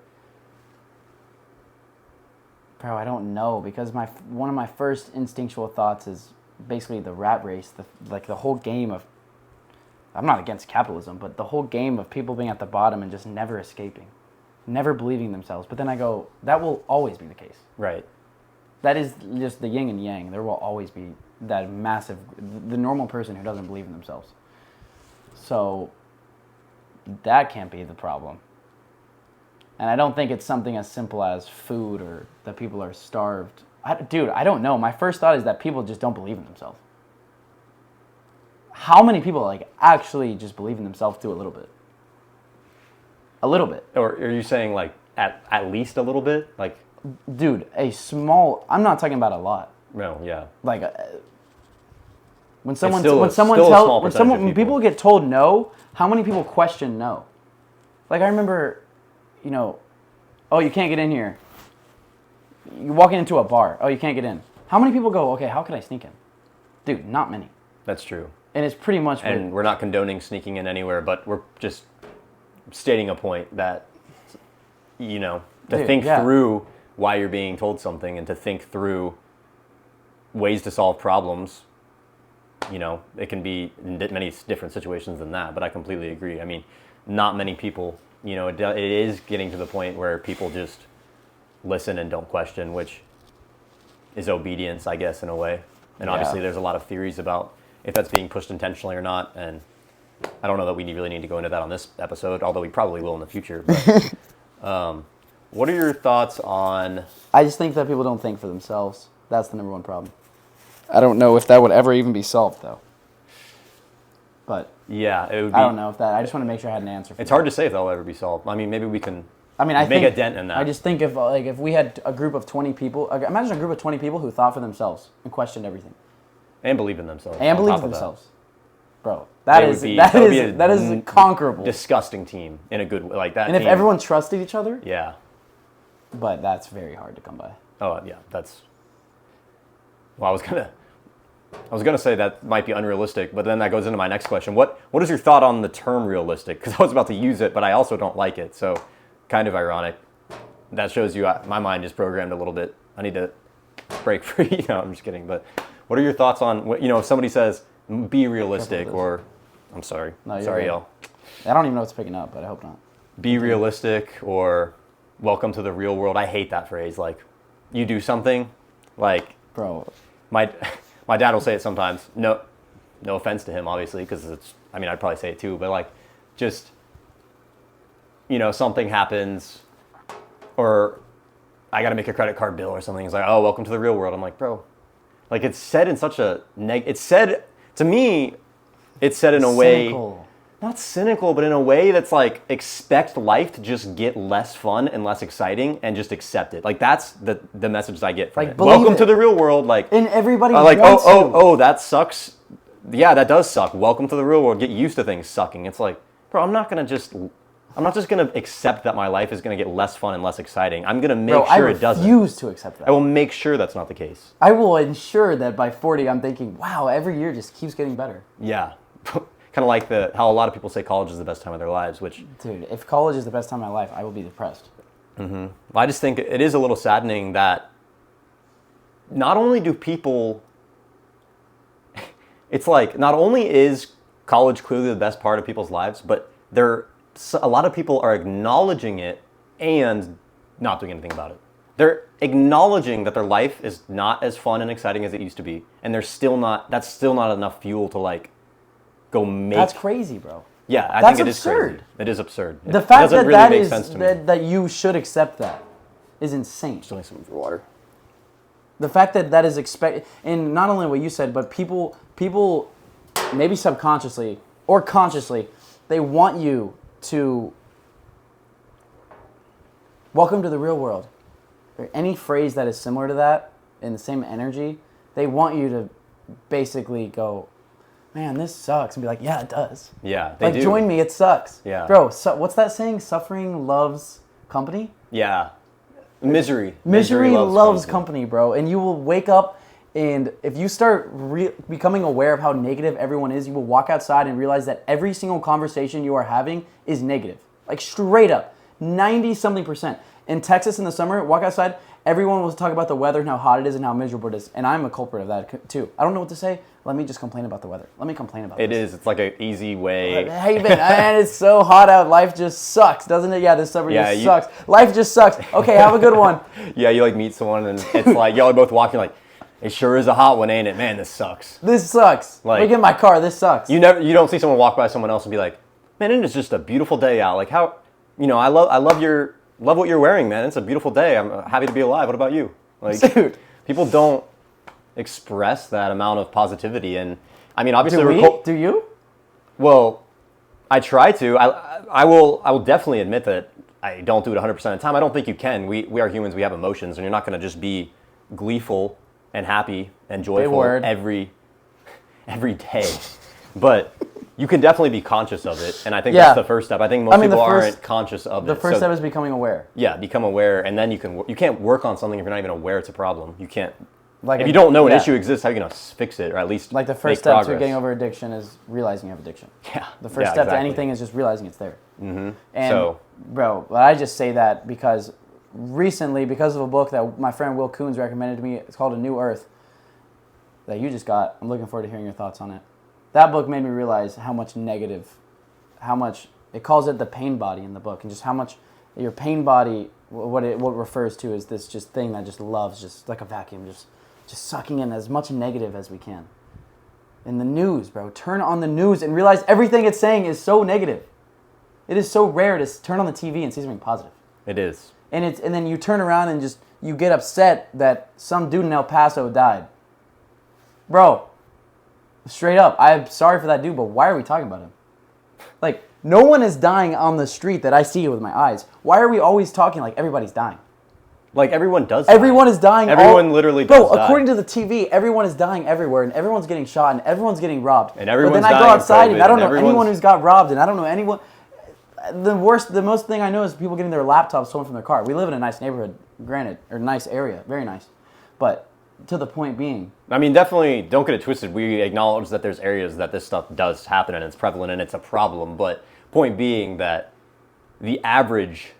Speaker 1: Bro, I don't know, because one of my first instinctual thoughts is basically the rat race, the whole game of... I'm not against capitalism, but the whole game of people being at the bottom and just never escaping. Never believing themselves. But then I go, that will always be the case.
Speaker 2: Right.
Speaker 1: That is just the yin and yang. There will always be that massive... The normal person who doesn't believe in themselves. So... that can't be the problem. And I don't think it's something as simple as food or that people are starved. Dude, I don't know. My first thought is that people just don't believe in themselves. How many people actually just believe in themselves to a little bit? A little bit.
Speaker 2: Or are you saying at least a little bit?
Speaker 1: Dude, a small... I'm not talking about a lot.
Speaker 2: No, yeah.
Speaker 1: When people get told no, how many people question no? I remember, oh, you can't get in here. You're walking into a bar. Oh, you can't get in. How many people go, okay, how could I sneak in? Dude, not many.
Speaker 2: That's true.
Speaker 1: And it's pretty much...
Speaker 2: And we're not condoning sneaking in anywhere, but we're just stating a point that, to think through why you're being told something and to think through ways to solve problems. It can be in many different situations than that, but I completely agree. I mean, not many people, it is getting to the point where people just listen and don't question, which is obedience, I guess, in a way. And obviously there's a lot of theories about if that's being pushed intentionally or not, and I don't know that we really need to go into that on this episode, although we probably will in the future. But, what are your thoughts on...
Speaker 1: I just think that people don't think for themselves. That's the number one problem. I don't know if that would ever even be solved, though. But
Speaker 2: yeah, it would be,
Speaker 1: I don't know if that... I just want to make sure I had an answer for
Speaker 2: It's
Speaker 1: that.
Speaker 2: hard to say if that'll ever be solved. I mean, maybe we can
Speaker 1: I
Speaker 2: make a dent in that.
Speaker 1: I just think if we had a group of 20 people... Imagine a group of 20 people who thought for themselves and questioned everything.
Speaker 2: And believe in themselves.
Speaker 1: And believe in themselves. Bro, that is conquerable.
Speaker 2: Disgusting team in a good way. Like that.
Speaker 1: And if everyone trusted each other...
Speaker 2: Yeah.
Speaker 1: But that's very hard to come by.
Speaker 2: Oh, yeah, that's... Well, I was gonna say that might be unrealistic, but then that goes into my next question. What is your thought on the term realistic? Because I was about to use it, but I also don't like it. So, kind of ironic. That shows you my mind is programmed a little bit. I need to break free. No, I'm just kidding. But what are your thoughts on if somebody says be realistic or I'm sorry,
Speaker 1: no,
Speaker 2: sorry,
Speaker 1: right.
Speaker 2: y'all.
Speaker 1: I don't even know what's picking up, but I hope not.
Speaker 2: Be realistic or welcome to the real world. I hate that phrase. You do something,
Speaker 1: bro.
Speaker 2: My dad will say it sometimes. No offense to him, obviously, because I'd probably say it too. But just, something happens, or I got to make a credit card bill or something. It's oh, welcome to the real world. I'm like, bro, it's said in such a it's said to me. It's said in a way, not cynical, but in a way that's expect life to just get less fun and less exciting and just accept it. That's the message I get from it. Welcome to the real world.
Speaker 1: And everybody
Speaker 2: wants oh, that sucks. Yeah, that does suck. Welcome to the real world. Get used to things sucking. It's bro, I'm not just gonna accept that my life is gonna get less fun and less exciting. I'm gonna make sure it doesn't.
Speaker 1: I refuse to accept that.
Speaker 2: I will make sure that's not the case.
Speaker 1: I will ensure that by 40, I'm thinking, wow, every year just keeps getting better.
Speaker 2: Yeah. Kind of like how a lot of people say college is the best time of their lives, which...
Speaker 1: Dude, if college is the best time of my life, I will be depressed.
Speaker 2: Mm-hmm. I just think it is a little saddening that not only do people... It's not only is college clearly the best part of people's lives, but a lot of people are acknowledging it and not doing anything about it. They're acknowledging that their life is not as fun and exciting as it used to be, and that's still not enough fuel to go make...
Speaker 1: That's crazy, bro.
Speaker 2: Yeah, I
Speaker 1: That's
Speaker 2: think it is
Speaker 1: absurd.
Speaker 2: crazy. It is absurd.
Speaker 1: The
Speaker 2: It
Speaker 1: fact
Speaker 2: doesn't
Speaker 1: that
Speaker 2: really
Speaker 1: that
Speaker 2: make
Speaker 1: is
Speaker 2: sense to me.
Speaker 1: that you should accept that is insane.
Speaker 2: Just some for water.
Speaker 1: The fact that that is expected, and not only what you said, but people, maybe subconsciously or consciously, they want you to welcome to the real world. Or any phrase that is similar to that in the same energy, they want you to basically go, man, this sucks, and be like, yeah, it does.
Speaker 2: Yeah, they do.
Speaker 1: Join me, it sucks.
Speaker 2: Yeah.
Speaker 1: Bro, so, what's that saying? Suffering loves company?
Speaker 2: Yeah. Misery.
Speaker 1: Misery loves company, bro. And you will wake up, and if you start becoming aware of how negative everyone is, you will walk outside and realize that every single conversation you are having is negative. Like, straight up. 90-something%. In Texas in the summer, walk outside, everyone will talk about the weather and how hot it is and how miserable it is. And I'm a culprit of that, too. I don't know what to say. Let me just complain about the weather. Let me complain about
Speaker 2: It
Speaker 1: this.
Speaker 2: is. It's like an easy way.
Speaker 1: Hey, man, man, it's so hot out. Life just sucks, doesn't it? Yeah, this summer just sucks. Life just sucks. Okay, have a good one.
Speaker 2: Yeah, you like meet someone and it's like, y'all are both walking like, it sure is a hot one, ain't it? Man, this sucks.
Speaker 1: This sucks.
Speaker 2: Like,
Speaker 1: look at my car. This sucks.
Speaker 2: You don't see someone walk by someone else and be like, man, it is just a beautiful day out. Like how, I love what you're wearing, man. It's a beautiful day. I'm happy to be alive. What about you? Like,
Speaker 1: dude,
Speaker 2: people don't express that amount of positivity, and I mean, obviously,
Speaker 1: do you?
Speaker 2: Well, I try to. I will definitely admit that I don't do it 100% of the time. I don't think you can. We are humans. We have emotions, and you're not going to just be gleeful and happy and joyful every day. But you can definitely be conscious of it, and I think that's the first step. I think most people aren't conscious of it.
Speaker 1: The first step is becoming aware.
Speaker 2: Yeah, become aware, and then you can't work on something if you're not even aware it's a problem. You can't.
Speaker 1: Like
Speaker 2: if you don't know an issue exists, how are you going to fix it, or at least
Speaker 1: like the first step to getting over addiction is realizing you have addiction.
Speaker 2: Yeah.
Speaker 1: The first step to anything is just realizing it's there.
Speaker 2: Mm-hmm.
Speaker 1: And bro, I just say that because recently, because of a book that my friend Will Coons recommended to me, it's called A New Earth, that you just got. I'm looking forward to hearing your thoughts on it. That book made me realize how much it calls it the pain body in the book, and just how much your pain body, what it refers to is this just thing that just loves, just like a vacuum, just sucking in as much negative as we can. In the news, bro, turn on the news and realize everything it's saying is so negative. It is so rare to turn on the TV and see something positive.
Speaker 2: It is.
Speaker 1: And then you turn around and you get upset that some dude in El Paso died. Bro, straight up, I'm sorry for that dude, but why are we talking about him? Like, no one is dying on the street that I see with my eyes. Why are we always talking like everybody's dying?
Speaker 2: Like, everyone does.
Speaker 1: Everyone is dying.
Speaker 2: Everyone literally does.
Speaker 1: Bro, according to the TV, everyone is dying everywhere, and everyone's getting shot, and everyone's getting robbed.
Speaker 2: And everyone's
Speaker 1: But then I go
Speaker 2: dying of
Speaker 1: outside, and I don't
Speaker 2: COVID,
Speaker 1: know anyone who's got robbed, and I don't know anyone. The most thing I know is people getting their laptops stolen from their car. We live in a nice neighborhood, granted, or nice area, very nice. But to the point being,
Speaker 2: I mean, definitely don't get it twisted. We acknowledge that there's areas that this stuff does happen and it's prevalent and it's a problem. But point being that the average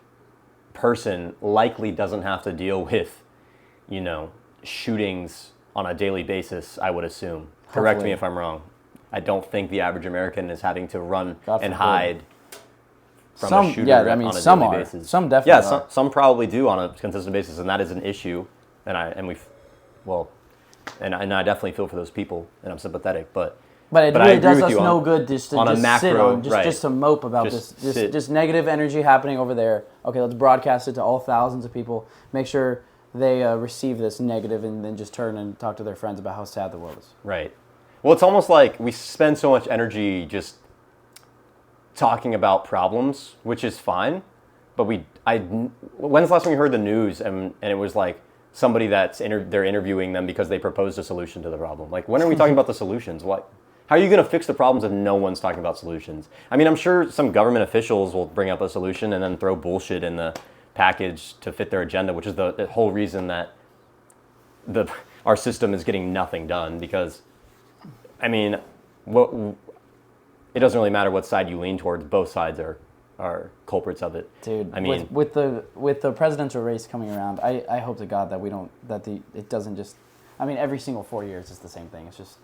Speaker 2: person likely doesn't have to deal with, shootings on a daily basis, I would assume. Correct me if I'm wrong. I don't think the average American is having to run and hide from a shooter on a daily basis.
Speaker 1: Some definitely
Speaker 2: are. Some probably do on a consistent basis, and that is an issue. And I definitely feel for those people, and I'm sympathetic. But it really does us no good just to mope about this negative energy happening over there. Okay, let's broadcast it to all thousands of people. Make sure they receive this negative, and then just turn and talk to their friends about how sad the world is. Right. Well, it's almost like we spend so much energy just talking about problems, which is fine. But when's the last time you heard the news and it was like somebody they're interviewing them because they proposed a solution to the problem? Like, when are we talking about the solutions? What? How are you going to fix the problems if no one's talking about solutions? I mean, I'm sure some government officials will bring up a solution and then throw bullshit in the package to fit their agenda, which is the whole reason that our system is getting nothing done. Because, I mean, it doesn't really matter what side you lean towards. Both sides are culprits of it.
Speaker 1: Dude, I mean, with the presidential race coming around, I hope to God that it doesn't just. I mean, every single 4 years it's the same thing. It's just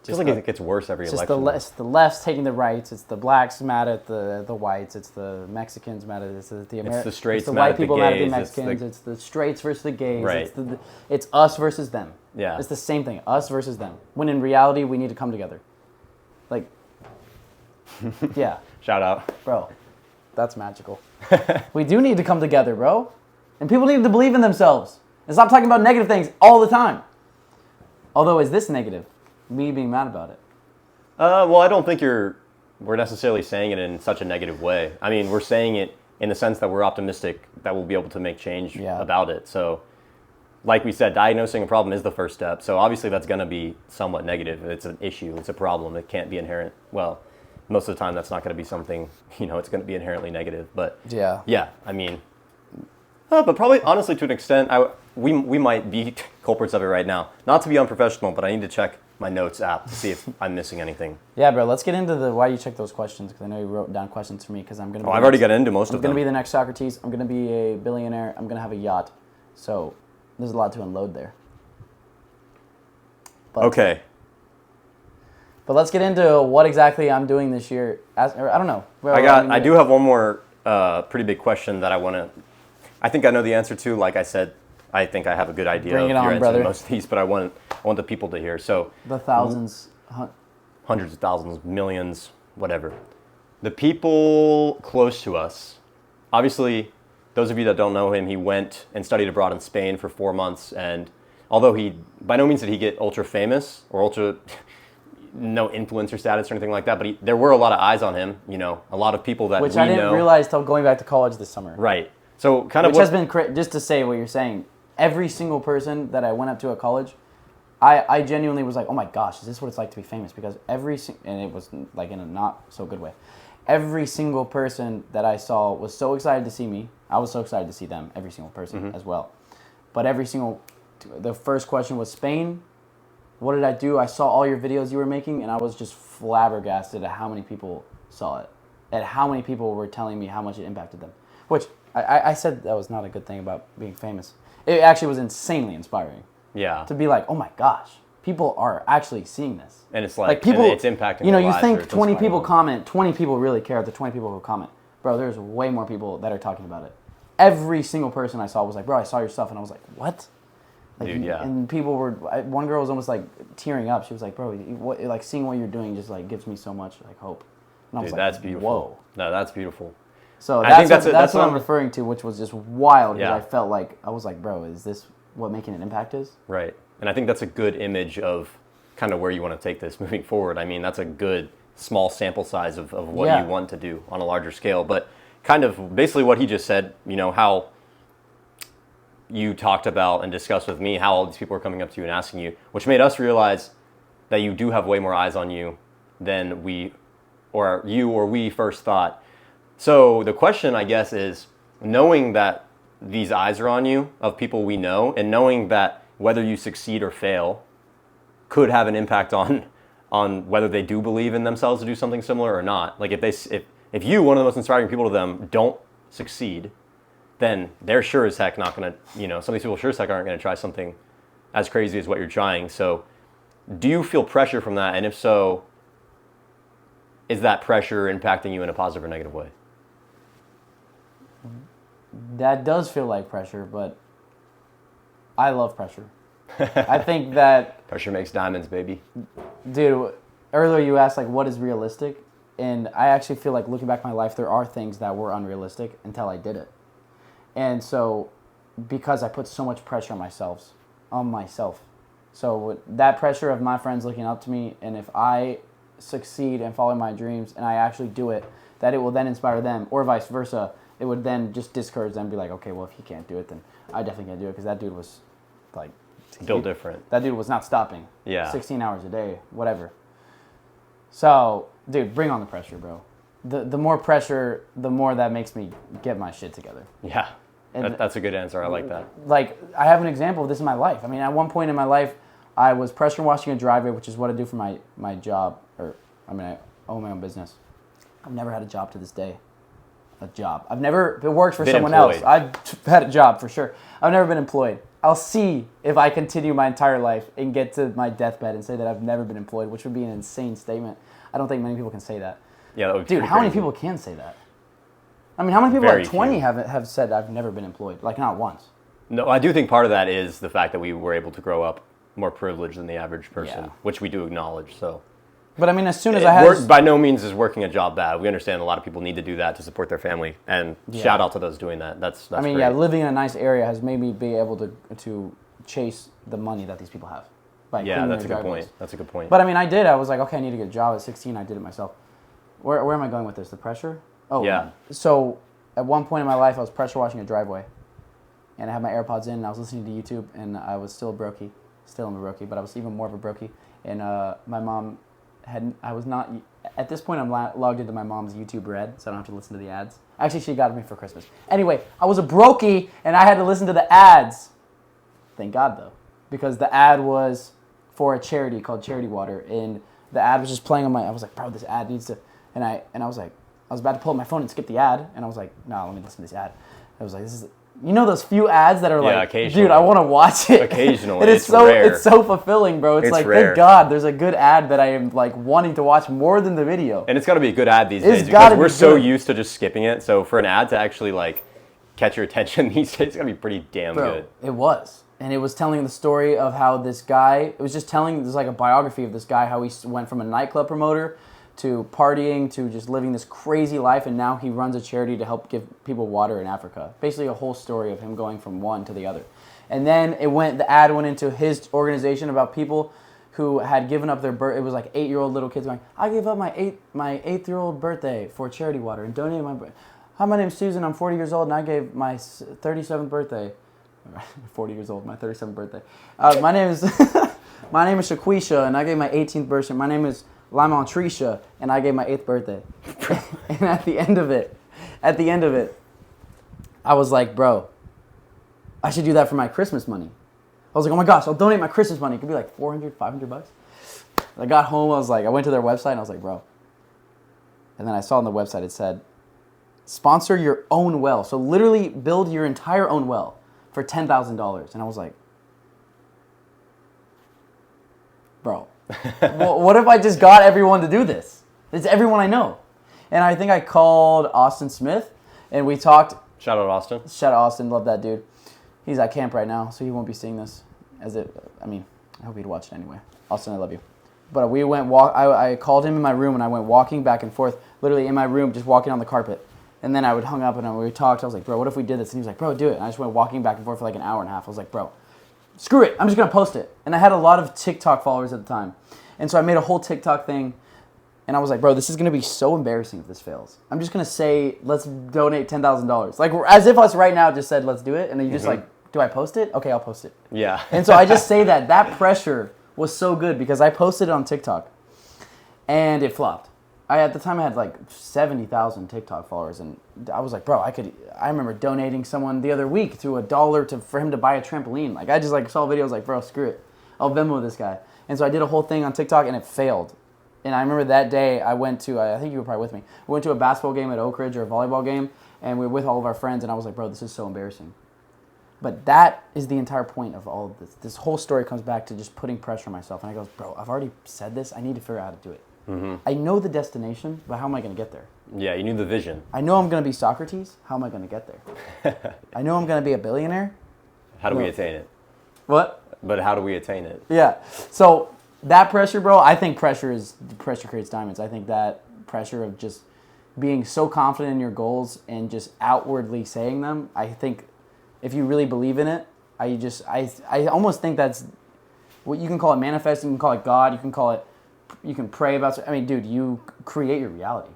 Speaker 2: like it gets worse every election.
Speaker 1: It's the left taking the rights. It's the blacks mad at the whites. It's the Mexicans mad at it's the
Speaker 2: straights.
Speaker 1: It's the white people mad at the Mexicans. It's the straights versus the gays.
Speaker 2: Right.
Speaker 1: It's us versus them.
Speaker 2: Yeah.
Speaker 1: It's the same thing. Us versus them. When in reality we need to come together. Like, Yeah.
Speaker 2: Shout out.
Speaker 1: Bro, that's magical. We do need to come together, bro. And people need to believe in themselves. And stop talking about negative things all the time. Although, is this negative? Me being mad about it.
Speaker 2: Well, I don't think we're necessarily saying it in such a negative way. I mean, we're saying it in the sense that we're optimistic that we'll be able to make change about it. So, like we said, diagnosing a problem is the first step. So obviously that's going to be somewhat negative. It's an issue. It's a problem. It can't be inherent. Well, most of the time that's not going to be something, it's going to be inherently negative. But yeah, I mean, but probably honestly to an extent, we might be culprits of it right now. Not to be unprofessional, but I need to check my notes app to see if I'm missing anything.
Speaker 1: Yeah, bro, let's get into why you check those questions, because I know you wrote down questions for me, because I'm going to
Speaker 2: I've already got into most of them.
Speaker 1: I'm going to be the next Socrates. I'm going to be a billionaire. I'm going to have a yacht. So there's a lot to unload there. But,
Speaker 2: okay.
Speaker 1: But let's get into what exactly I'm doing this year. I don't know.
Speaker 2: I do have one more pretty big question that I think I know the answer to. Like I said, I think I have a good idea
Speaker 1: Bring
Speaker 2: of
Speaker 1: it
Speaker 2: your
Speaker 1: on,
Speaker 2: answer
Speaker 1: brother.
Speaker 2: to most of these, but I want the people to hear. So
Speaker 1: the thousands,
Speaker 2: hundreds of thousands, millions, whatever. The people close to us, obviously, those of you that don't know him, he went and studied abroad in Spain for 4 months, and although by no means did he get ultra famous or no influencer status or anything like that, but there were a lot of eyes on him, a lot of people that
Speaker 1: which I didn't realize till going back to college this summer.
Speaker 2: Right. So kind of
Speaker 1: which has been, just to say what you're saying, every single person that I went up to at college, I genuinely was like, oh my gosh, is this what it's like to be famous? Because and it was like in a not so good way, every single person that I saw was so excited to see me. I was so excited to see them, every single person as well. But the first question was Spain. What did I do? I saw all your videos you were making, and I was just flabbergasted at how many people saw it, at how many people were telling me how much it impacted them. Which I said that was not a good thing about being famous. It actually was insanely inspiring.
Speaker 2: Yeah.
Speaker 1: To be like, oh my gosh, people are actually seeing this.
Speaker 2: And it's like
Speaker 1: people,
Speaker 2: and it's impacting their
Speaker 1: you
Speaker 2: lives,
Speaker 1: think 20 people comment, 20 people really care, the 20 people who comment. Bro, there's way more people that are talking about it. Every single person I saw was like, bro, I saw your stuff, and I was like, what? Like,
Speaker 2: dude, yeah.
Speaker 1: And people were, one girl was almost like tearing up. She was like, bro, like seeing what you're doing just like gives me so much like hope. And I was
Speaker 2: dude,
Speaker 1: like,
Speaker 2: that's beautiful.
Speaker 1: Whoa.
Speaker 2: No, that's beautiful.
Speaker 1: So
Speaker 2: I think
Speaker 1: that's what I'm referring to, which was just wild. Because
Speaker 2: Yeah.
Speaker 1: I felt like, I was like, bro, is this what making an impact is?
Speaker 2: Right. And I think that's a good image of kind of where you want to take this moving forward. I mean, that's a good small sample size of what you want to do on a larger scale. But kind of basically what he just said, how you talked about and discussed with me how all these people are coming up to you and asking you, which made us realize that you do have way more eyes on you than we first thought. So the question, I guess, is knowing that these eyes are on you of people we know, and knowing that whether you succeed or fail could have an impact on whether they do believe in themselves to do something similar or not. Like if you, one of the most inspiring people to them, don't succeed, then they're sure as heck not going to, some of these people sure as heck aren't going to try something as crazy as what you're trying. So do you feel pressure from that? And if so, is that pressure impacting you in a positive or negative way?
Speaker 1: That does feel like pressure, but I love pressure. I think that...
Speaker 2: Pressure makes diamonds, baby.
Speaker 1: Dude, earlier you asked, like, what is realistic? And I actually feel like, looking back at my life, there are things that were unrealistic until I did it. And so, because I put so much pressure on myself. So, that pressure of my friends looking up to me, and if I succeed and follow my dreams, and I actually do it, that it will then inspire them, or vice versa. It would then just discourage them and be like, okay, well, if he can't do it, then I definitely can't do it, because that dude was, like...
Speaker 2: Built different.
Speaker 1: That dude was not stopping.
Speaker 2: Yeah.
Speaker 1: 16 hours a day, whatever. So, dude, bring on the pressure, bro. The more pressure, the more that makes me get my shit together.
Speaker 2: Yeah.
Speaker 1: And
Speaker 2: that's a good answer. I like that.
Speaker 1: Like, I have an example of this in my life. I mean, at one point in my life, I was pressure washing a driveway, which is what I do for my job. I own my own business. I've never had a job to this day. A job. I've never worked for someone else. I've had a job for sure. I've never been employed. I'll see if I continue my entire life and get to my deathbed and say that I've never been employed, which would be an insane statement. I don't think many people can say that.
Speaker 2: Yeah, that would be
Speaker 1: Dude, how many people can say that? I mean, how many people
Speaker 2: Very
Speaker 1: at 20
Speaker 2: few.
Speaker 1: have said I've never been employed? Like, not once.
Speaker 2: No, I do think part of that is the fact that we were able to grow up more privileged than the average person,
Speaker 1: Yeah.
Speaker 2: which we do acknowledge. So
Speaker 1: But I mean, as soon as I had...
Speaker 2: By no means is working a job bad. We understand a lot of people need to do that to support their family. And shout out to those doing that. That's
Speaker 1: I mean,
Speaker 2: great.
Speaker 1: yeah, living in a nice area has made me be able to chase the money that these people have.
Speaker 2: That's a good point. That's a good point.
Speaker 1: But I mean, I was like, okay, I need to get a job at 16. I did it myself. Where am I going with this? The pressure? Oh,
Speaker 2: yeah.
Speaker 1: So at one point in my life, I was pressure washing a driveway. And I had my AirPods in, and I was listening to YouTube, and I was still a brokey. Still am a brokey, but I was even more of a brokey. And my mom I was not, at this point I'm logged into my mom's YouTube Red, so I don't have to listen to the ads. Actually, she got me for Christmas. Anyway, I was a brokey, and I had to listen to the ads. Thank God, though, because the ad was for a charity called Charity Water, and the ad was just playing on I was like, bro, this ad needs to, and I was like, I was about to pull up my phone and skip the ad, and I was like, no, let me listen to this ad. I was like, this is, you know those few ads that are like, dude, I want to watch it.
Speaker 2: Occasionally,
Speaker 1: and it's
Speaker 2: rare.
Speaker 1: It's so fulfilling, bro. It's like,
Speaker 2: rare.
Speaker 1: Thank God, there's a good ad that I am like wanting to watch more than the video.
Speaker 2: And it's got to be a good ad these days because we're so used to just skipping it. So for an ad to actually like catch your attention these days, it's got to be pretty damn good.
Speaker 1: It was. And it was telling the story of how this guy, it was just telling, there's like a biography of this guy, how he went from a nightclub promoter to partying to just living this crazy life, and now he runs a charity to help give people water in Africa. Basically a whole story of him going from one to the other. And then the ad went into his organization about people who had given up their birth. It was like 8-year-old little kids going, I gave up my 8th-year-old birthday for charity water and donated Hi, my name's Susan, I'm 40 years old, and I gave my 37th birthday. 40 years old, my 37th birthday. My name is Shaquisha, and I gave my 18th birthday. My name is Limon Trisha, and I gave my 8th birthday. And at the end of it, I was like, bro, I should do that for my Christmas money. I was like, oh my gosh, I'll donate my Christmas money. It could be like $400, $500. I got home, I went to their website, and I was like, bro. And then I saw on the website, it said, sponsor your own well. So literally build your entire own well for $10,000. And I was like, bro, well, what if I just got everyone to do this? It's everyone I know. And I think I called Austin Smith, and we talked.
Speaker 2: Shout out Austin.
Speaker 1: Shout out Austin, love that dude. He's at camp right now, so he won't be seeing this. I hope he'd watch it anyway. Austin, I love you. But we went I called him in my room, and I went walking back and forth, literally in my room, just walking on the carpet. And then I would hung up, and we talked. I was like, bro, what if we did this? And he was like, bro, do it. And I just went walking back and forth for like an hour and a half. I was like, bro, screw it. I'm just going to post it. And I had a lot of TikTok followers at the time. And so I made a whole TikTok thing. And I was like, bro, this is going to be so embarrassing if this fails. I'm just going to say, let's donate $10,000. Like, as if us right now just said, let's do it. And then you just like, do I post it? Okay, I'll post it.
Speaker 2: Yeah.
Speaker 1: And so I just say that pressure was so good because I posted it on TikTok. And it flopped. At the time I had like 70,000 TikTok followers, and I was like, bro, I remember donating someone the other week to $1 for him to buy a trampoline. Like, I just like saw videos like, bro, screw it. I'll Venmo this guy. And so I did a whole thing on TikTok, and it failed. And I remember that day I went to, I think you were probably with me, we went to a basketball game at Oak Ridge, or a volleyball game, and we were with all of our friends, and I was like, bro, this is so embarrassing. But that is the entire point of all of this. This whole story comes back to just putting pressure on myself. And I goes, bro, I've already said this. I need to figure out how to do it. Mm-hmm. I know the destination, but how am I going to get there?
Speaker 2: Yeah, you knew the vision.
Speaker 1: I know I'm going to be Socrates. How am I going to get there? I know I'm going to be a billionaire.
Speaker 2: How do we attain it?
Speaker 1: What?
Speaker 2: But how do we attain it?
Speaker 1: Yeah. So that pressure, bro, I think pressure creates diamonds. I think that pressure of just being so confident in your goals and just outwardly saying them, I think if you really believe in it, I almost think that's what you can call it manifesting, you can call it God, you can pray about. I mean, dude, you create your reality.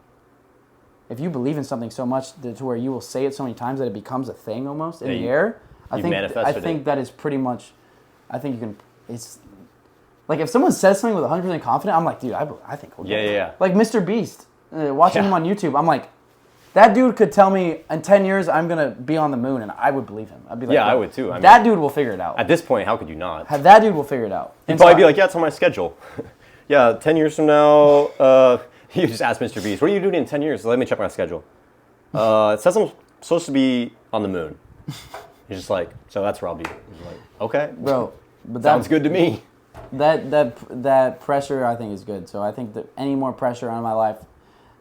Speaker 1: If you believe in something so much to where you will say it so many times that it becomes a thing almost in the air, I think that is pretty much. I think you can. It's like if someone says something with 100% confidence, I'm like, dude, I think we'll get it. Yeah. Like Mr. Beast, watching him on YouTube, I'm like, that dude could tell me in 10 years I'm gonna be on the moon, and I would believe him. I'd be like,
Speaker 2: yeah, I would too.
Speaker 1: That dude will figure it out.
Speaker 2: At this point, how could you not?
Speaker 1: That dude will figure it out.
Speaker 2: He'd probably be like, yeah, it's on my schedule. Yeah, 10 years from now, you just ask Mr. Beast, what are you doing in 10 years? Let me check my schedule. It says I'm supposed to be on the moon. He's just like, so that's where I'll be. He's like, okay.
Speaker 1: Bro, but
Speaker 2: sounds good to me.
Speaker 1: That pressure, I think, is good. So I think that any more pressure on my life,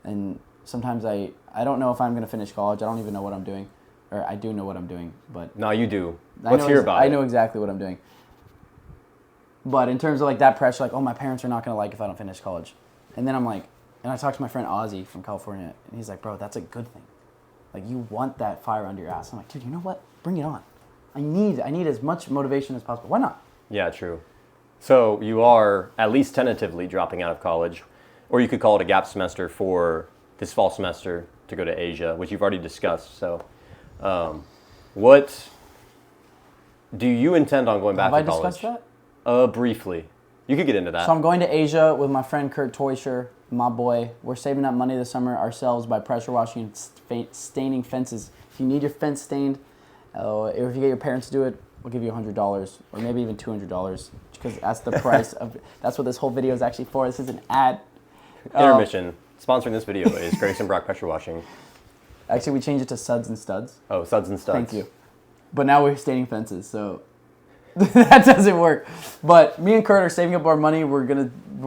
Speaker 1: and sometimes I don't know if I'm going to finish college. I don't even know what I'm doing. Or I do know what I'm doing, but...
Speaker 2: No, you do. Let's hear about it.
Speaker 1: I know exactly what I'm doing. But in terms of like that pressure, like, oh, my parents are not going to like if I don't finish college. And then I'm like, and I talked to my friend Ozzy from California, and he's like, bro, that's a good thing. Like, you want that fire under your ass. I'm like, dude, you know what? Bring it on. I need as much motivation as possible. Why not?
Speaker 2: Yeah, true. So you are at least tentatively dropping out of college, or you could call it a gap semester for this fall semester to go to Asia, which you've already discussed. So what do you intend on going back to college?
Speaker 1: Have I discussed that?
Speaker 2: Briefly. You could get into that.
Speaker 1: So I'm going to Asia with my friend Kurt Teuscher, my boy. We're saving up money this summer ourselves by pressure washing and staining fences. If you need your fence stained, or if you get your parents to do it, we'll give you $100 or maybe even $200 because that's the price of. That's what this whole video is actually for. This is an ad.
Speaker 2: Intermission. Sponsoring this video is Grayson Brock Pressure Washing.
Speaker 1: Actually, we changed it to Suds and Studs.
Speaker 2: Oh, Suds and Studs.
Speaker 1: Thank you. But now we're staining fences, so that doesn't work. But me and Kurt are saving up our money. We're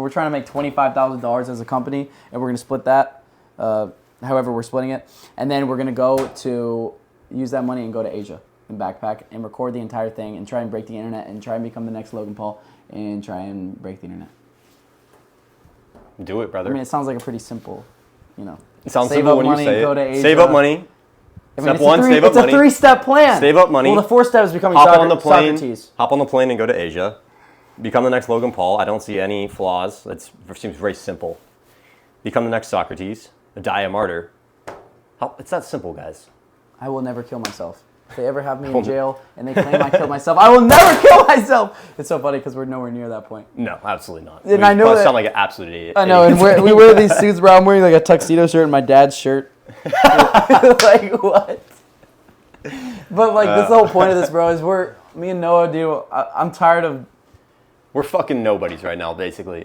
Speaker 1: trying to make $25,000 as a company, and we're gonna split that. However, we're splitting it, and then we're gonna go to use that money and go to Asia and backpack and record the entire thing and try and break the internet and try and become the next Logan Paul and try and break the internet.
Speaker 2: Do it, brother.
Speaker 1: I mean, it sounds like a pretty simple, you know.
Speaker 2: It sounds
Speaker 1: save
Speaker 2: simple
Speaker 1: up
Speaker 2: when
Speaker 1: money,
Speaker 2: you say
Speaker 1: go
Speaker 2: it.
Speaker 1: to Asia.
Speaker 2: Save up money.
Speaker 1: I mean,
Speaker 2: Step one, save up money.
Speaker 1: It's a 3-step plan.
Speaker 2: Save up money.
Speaker 1: Well, the 4th step is becoming
Speaker 2: Hop on the plane.
Speaker 1: Socrates.
Speaker 2: Hop on the plane and go to Asia. Become the next Logan Paul. I don't see any flaws. It seems very simple. Become the next Socrates. Die a martyr. It's that simple, guys.
Speaker 1: I will never kill myself. If they ever have me in jail and they claim I killed myself, I will never kill myself. It's so funny because we're nowhere near that point.
Speaker 2: No, absolutely not.
Speaker 1: And I know that,
Speaker 2: sound like an absolute idiot.
Speaker 1: I know, and we wear these suits, bro. I'm wearing like a tuxedo shirt and my dad's shirt. Like, what? But like, that's the whole point of this, bro, is me and Noah I'm tired of...
Speaker 2: We're fucking nobodies right now, basically.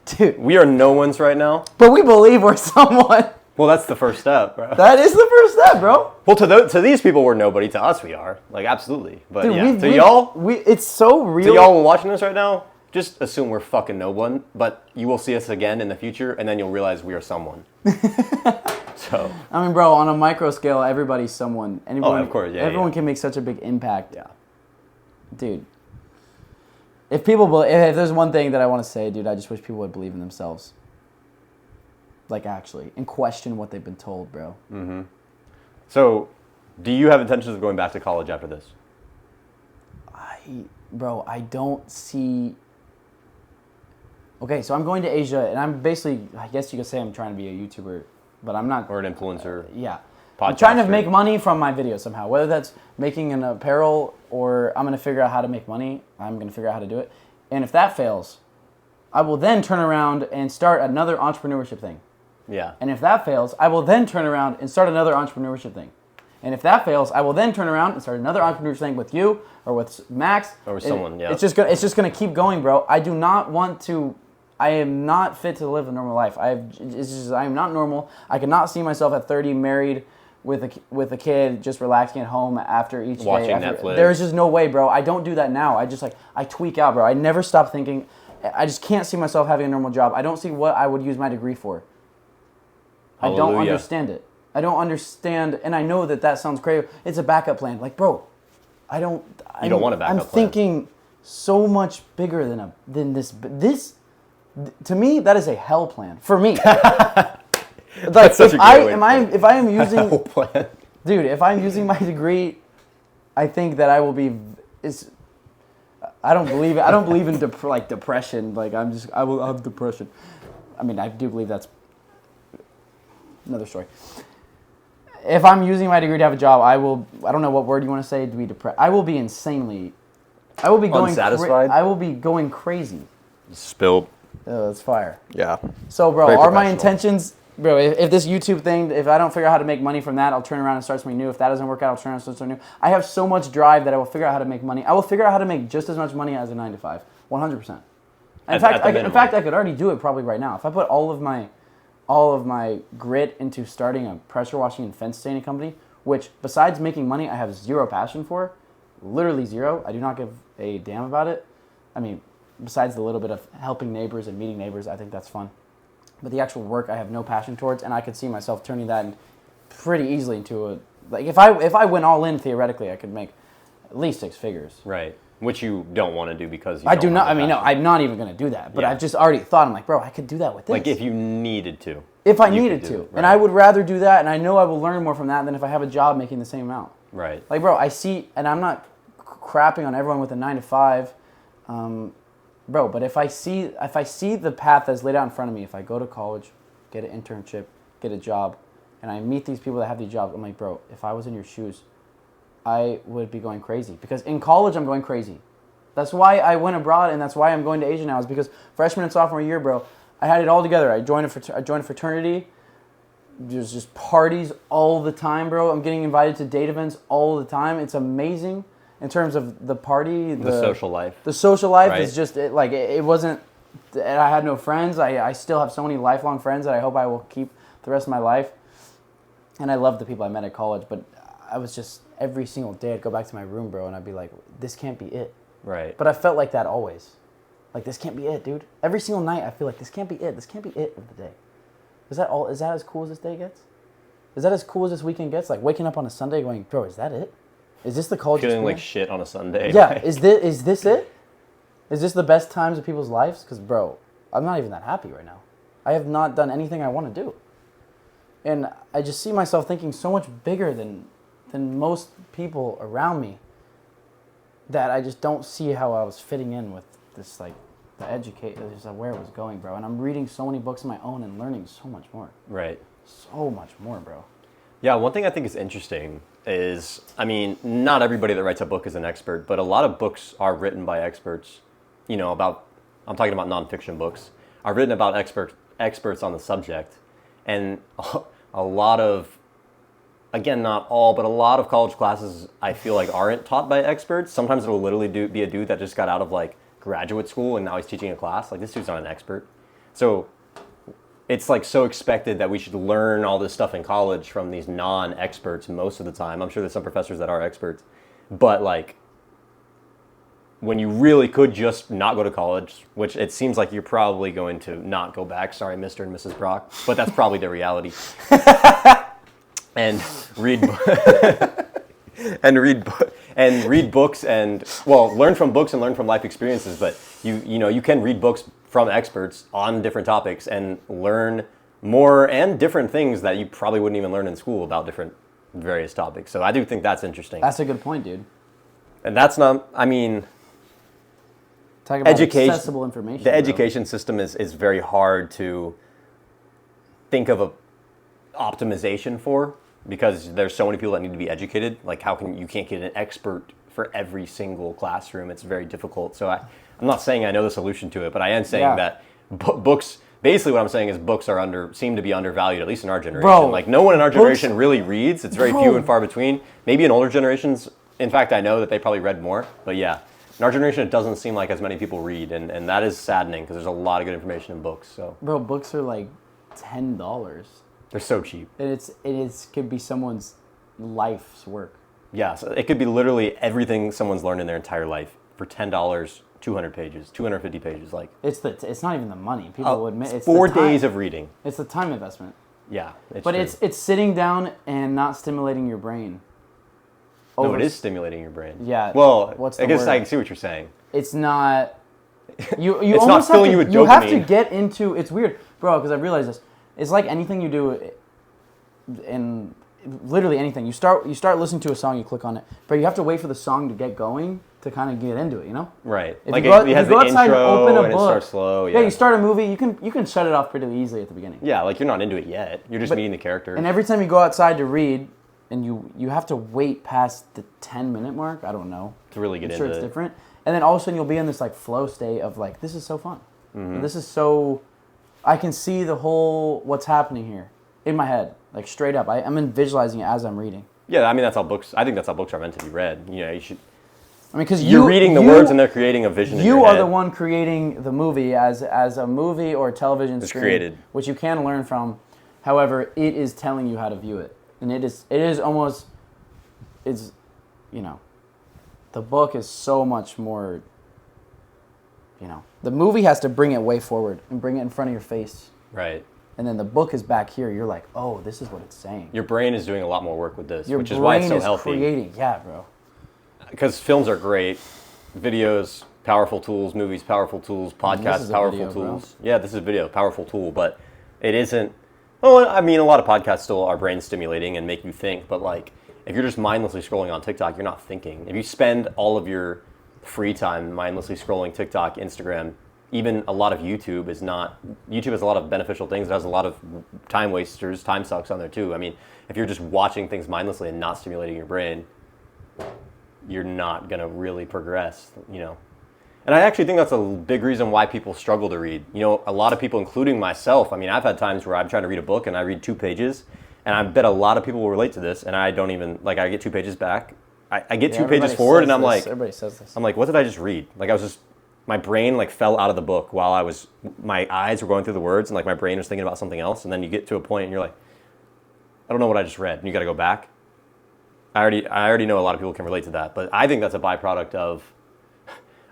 Speaker 1: Dude.
Speaker 2: We are no ones right now.
Speaker 1: But we believe we're someone.
Speaker 2: Well, that's the first step, bro.
Speaker 1: That is the first step, bro.
Speaker 2: Well, to these people, we're nobody. To us, we are. Like, absolutely. But
Speaker 1: dude,
Speaker 2: yeah, to y'all...
Speaker 1: it's so real.
Speaker 2: To y'all watching this right now, just assume we're fucking no one. But you will see us again in the future, and then you'll realize we are someone. So...
Speaker 1: I mean, bro, on a micro scale, everybody's someone. Anyone,
Speaker 2: of course, yeah.
Speaker 1: Everyone can make such a big impact.
Speaker 2: Yeah.
Speaker 1: Dude. If there's one thing that I want to say, dude, I just wish people would believe in themselves. Like, actually. And question what they've been told, bro.
Speaker 2: Mm-hmm. So, do you have intentions of going back to college after this?
Speaker 1: I don't see... Okay, so I'm going to Asia, and I'm basically, I guess you could say I'm trying to be a YouTuber, but I'm not...
Speaker 2: Or an influencer.
Speaker 1: Yeah.
Speaker 2: Podcaster.
Speaker 1: I'm trying to make money from my videos somehow. Whether that's making an apparel or I'm going to figure out how to make money, I'm going to figure out how to do it. And if that fails, I will then turn around and start another entrepreneurship thing.
Speaker 2: Yeah.
Speaker 1: And if that fails, I will then turn around and start another entrepreneurship thing. And if that fails, I will then turn around and start another entrepreneurship thing with you or with Max.
Speaker 2: Or with someone, yeah.
Speaker 1: It's just gonna keep going, bro. I do not want to... I am not fit to live a normal life. I am not normal. I cannot see myself at 30 married with a kid, just relaxing at home after each
Speaker 2: watching
Speaker 1: day.
Speaker 2: Netflix.
Speaker 1: There's just no way, bro. I don't do that now. I tweak out, bro. I never stop thinking. I just can't see myself having a normal job. I don't see what I would use my degree for.
Speaker 2: Hallelujah.
Speaker 1: I don't understand it. I don't understand, and I know that sounds crazy. It's a backup plan. Like, bro, I don't want a backup plan. I'm thinking so much bigger than this. This, to me, that is a hell plan for me. Like, if I am using, dude, if I'm using my degree, I think that I will be. I don't believe it. I don't believe in depression. Like, I will have depression. I mean, I do believe that's another story. If I'm using my degree to have a job, I don't know what word you want to say to be depressed. I will be insanely. I will be going
Speaker 2: unsatisfied.
Speaker 1: I will be going crazy.
Speaker 2: Spilled.
Speaker 1: Oh, that's fire.
Speaker 2: Yeah.
Speaker 1: So, bro,
Speaker 2: Very
Speaker 1: are my intentions, bro? If this YouTube thing, if I don't figure out how to make money from that, I'll turn around and start something new. If that doesn't work out, I'll turn around and start something new. I have so much drive that I will figure out how to make money. I will figure out how to make just as much money as a 9-to-5, 100%. In fact, I could already do it probably right now. If I put all of my grit into starting a pressure washing and fence staining company, which besides making money, I have zero passion for, literally zero. I do not give a damn about it. I mean, besides the little bit of helping neighbors and meeting neighbors, I think that's fun. But the actual work, I have no passion towards, and I could see myself turning that pretty easily into a... Like, if I went all in, theoretically, I could make at least 6 figures.
Speaker 2: Right. which you don't want to do because you
Speaker 1: I
Speaker 2: don't
Speaker 1: do not.
Speaker 2: have
Speaker 1: I mean, no,
Speaker 2: passion.
Speaker 1: I'm not even going to do that. But
Speaker 2: Yeah.
Speaker 1: I've just already thought, I'm like, bro, I could do that with this.
Speaker 2: Like if you needed to.
Speaker 1: If I
Speaker 2: you
Speaker 1: needed
Speaker 2: could do
Speaker 1: to.
Speaker 2: it,
Speaker 1: And
Speaker 2: right.
Speaker 1: I would rather do that, and I know I will learn more from that than if I have a job making the same amount.
Speaker 2: Right.
Speaker 1: Like, bro, I see, and I'm not crapping on everyone with a 9 to 5, bro. But if I see the path that's laid out in front of me, if I go to college, get an internship, get a job, and I meet these people that have these jobs, I'm like, bro, if I was in your shoes, I would be going crazy. Because in college, I'm going crazy. That's why I went abroad, and that's why I'm going to Asia now. Is because freshman and sophomore year, bro, I had it all together. I joined a fraternity. There's just parties all the time, bro. I'm getting invited to date events all the time. It's amazing in terms of the party.
Speaker 2: The social life.
Speaker 1: The social life
Speaker 2: Right.
Speaker 1: is just, it wasn't, and I had no friends. I still have so many lifelong friends that I hope I will keep the rest of my life. And I love the people I met at college, but I was just, every single day I'd go back to my room, bro, and I'd be like, this can't be it.
Speaker 2: Right.
Speaker 1: But I felt like that always. Like, this can't be it, dude. Every single night I feel like this can't be it. This can't be it of the day. Is that all? Is that as cool as this day gets? Is that as cool as this weekend gets? Like waking up on a Sunday going, bro, is that it? Is this the college
Speaker 2: Feeling like
Speaker 1: experience?
Speaker 2: shit on a Sunday.
Speaker 1: Yeah,
Speaker 2: Like,
Speaker 1: is this it? Is this the best times of people's lives? Because, bro, I'm not even that happy right now. I have not done anything I want to do. And I just see myself thinking so much bigger than most people around me that I just don't see how I was fitting in with this, like, the educate, just where it was going, bro. And I'm reading so many books of my own and learning so much more.
Speaker 2: Right.
Speaker 1: So much more, bro.
Speaker 2: Yeah, one thing I think is interesting is, I mean, not everybody that writes a book is an expert, but a lot of books are written by experts, you know, I'm talking about nonfiction books, are written about experts on the subject. And a lot of, again, not all, but a lot of college classes I feel like aren't taught by experts. Sometimes it'll literally be a dude that just got out of like graduate school and now he's teaching a class. Like, this dude's not an expert. So it's like so expected that we should learn all this stuff in college from these non-experts most of the time. I'm sure there's some professors that are experts, but like when you really could just not go to college, which it seems like you're probably going to not go back. Sorry, Mr. and Mrs. Brock, but that's probably the reality. And read books and, well, learn from books and learn from life experiences, but you can read books from experts on different topics and learn more and different things that you probably wouldn't even learn in school about different various topics. So I do think that's interesting.
Speaker 1: That's a good point, dude.
Speaker 2: And that's not, I mean,
Speaker 1: Talk about
Speaker 2: education,
Speaker 1: accessible information.
Speaker 2: the
Speaker 1: bro.
Speaker 2: education system is very hard to think of a optimization for, because there's so many people that need to be educated. Like, you can't get an expert for every single classroom. It's very difficult. So I'm not saying I know the solution to it, but I am saying that books, basically what I'm saying is books seem to be undervalued, at least in our generation.
Speaker 1: Bro,
Speaker 2: like, no one in our generation really reads. It's very
Speaker 1: Bro.
Speaker 2: few and far between. Maybe in older generations, in fact, I know that they probably read more, but yeah. In our generation, it doesn't seem like as many people read, and that is saddening because there's a lot of good information in books. So
Speaker 1: Bro, books are like $10.
Speaker 2: they're so cheap.
Speaker 1: And it could be someone's life's work.
Speaker 2: Yeah, so it could be literally everything someone's learned in their entire life for $10, 200 pages, 250 pages. Like,
Speaker 1: It's not even the money. People will admit it's
Speaker 2: 4
Speaker 1: the time.
Speaker 2: days of reading.
Speaker 1: It's the time investment.
Speaker 2: Yeah,
Speaker 1: But
Speaker 2: true.
Speaker 1: it's sitting down and not stimulating your brain.
Speaker 2: No, it is stimulating your brain.
Speaker 1: Yeah.
Speaker 2: Well,
Speaker 1: What's
Speaker 2: I
Speaker 1: the
Speaker 2: guess
Speaker 1: word?
Speaker 2: I can see what you're saying.
Speaker 1: It's not. You
Speaker 2: It's not
Speaker 1: almost
Speaker 2: filling
Speaker 1: have
Speaker 2: you
Speaker 1: to,
Speaker 2: with
Speaker 1: you have to
Speaker 2: dopamine.
Speaker 1: get into. It's weird, bro, because I realized this. It's like anything you do, in literally anything. You start listening to a song, you click on it, but you have to wait for the song to get going to kind of get into it. You know.
Speaker 2: Right.
Speaker 1: If
Speaker 2: Like,
Speaker 1: you go,
Speaker 2: it
Speaker 1: if
Speaker 2: has
Speaker 1: you go
Speaker 2: the
Speaker 1: outside and
Speaker 2: intro
Speaker 1: open a
Speaker 2: and it
Speaker 1: book,
Speaker 2: starts slow. Yeah.
Speaker 1: you start a movie, you can shut it off pretty easily at the beginning.
Speaker 2: Yeah, like you're not into it yet. You're just meeting the character.
Speaker 1: And every time you go outside to read, and you have to wait past the 10-minute mark. I don't know.
Speaker 2: to really get
Speaker 1: I'm sure
Speaker 2: into
Speaker 1: it's
Speaker 2: it.
Speaker 1: different. And then all of a sudden you'll be in this like flow state of like, this is so fun.
Speaker 2: Mm-hmm.
Speaker 1: This is so, I can see the whole, what's happening here in my head, like straight up. I'm visualizing it as I'm reading.
Speaker 2: Yeah, I mean, that's how books. I think that's how books are meant to be read. You know, you should.
Speaker 1: I mean, because
Speaker 2: You're reading the words and they're creating a vision in your
Speaker 1: You
Speaker 2: head.
Speaker 1: are the one creating the movie as a movie or a television
Speaker 2: It's
Speaker 1: screen,
Speaker 2: created.
Speaker 1: which you can learn from. However, it is telling you how to view it, and it is almost, it's, you know, the book is so much more. You know, the movie has to bring it way forward and bring it in front of your face,
Speaker 2: Right.
Speaker 1: and then the book is back here. You're like, oh, this is what it's saying.
Speaker 2: Your brain is doing a lot more work with this,
Speaker 1: Your
Speaker 2: which is
Speaker 1: brain
Speaker 2: why it's so
Speaker 1: is
Speaker 2: healthy.
Speaker 1: creating, yeah, bro.
Speaker 2: Because films are great, videos, powerful tools, movies, powerful tools,
Speaker 1: This
Speaker 2: podcasts,
Speaker 1: is a
Speaker 2: powerful
Speaker 1: video, bro.
Speaker 2: tools. Yeah, this is a video, powerful tool, but it isn't. Oh, I mean, a lot of podcasts still are brain stimulating and make you think, but like, if you're just mindlessly scrolling on TikTok, you're not thinking. If you spend all of your free time mindlessly scrolling TikTok, Instagram, even a lot of YouTube is not. YouTube has a lot of beneficial things. It has a lot of time wasters, time sucks on there too. I mean, if you're just watching things mindlessly and not stimulating your brain, you're not gonna really progress, you know. And I actually think that's a big reason why people struggle to read. You know, a lot of people, including myself, I mean, I've had times where I'm trying to read a book and I read 2 pages, and I bet a lot of people will relate to this, and I don't even, like, I get 2 pages back. I get 2 pages forward, and I'm like,
Speaker 1: everybody says this.
Speaker 2: I'm like, what did I just read? Like, I was just, my brain, like, fell out of the book while my eyes were going through the words, and, like, my brain was thinking about something else, and then you get to a point, and you're like, I don't know what I just read, and you got to go back. I already know a lot of people can relate to that, but I think that's a byproduct of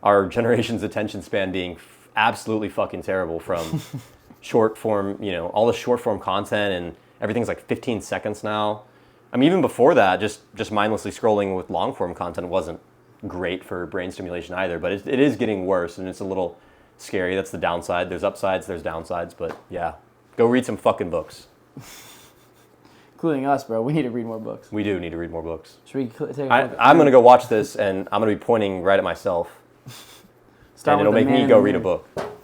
Speaker 2: our generation's attention span being absolutely fucking terrible from short form, you know, all the short form content, and everything's like 15 seconds now. I mean, even before that, just mindlessly scrolling with long form content wasn't great for brain stimulation either, but it is getting worse, and it's a little scary. That's the downside. There's upsides, there's downsides, but yeah, go read some fucking books.
Speaker 1: Including us, bro. We need to read more books.
Speaker 2: We do need to read more books.
Speaker 1: Should we take a quick...
Speaker 2: I'm going to go watch this, and I'm going to be pointing right at myself.
Speaker 1: Start
Speaker 2: And it'll
Speaker 1: with
Speaker 2: make
Speaker 1: the
Speaker 2: me
Speaker 1: man
Speaker 2: go
Speaker 1: in the
Speaker 2: read a
Speaker 1: mirror.
Speaker 2: book.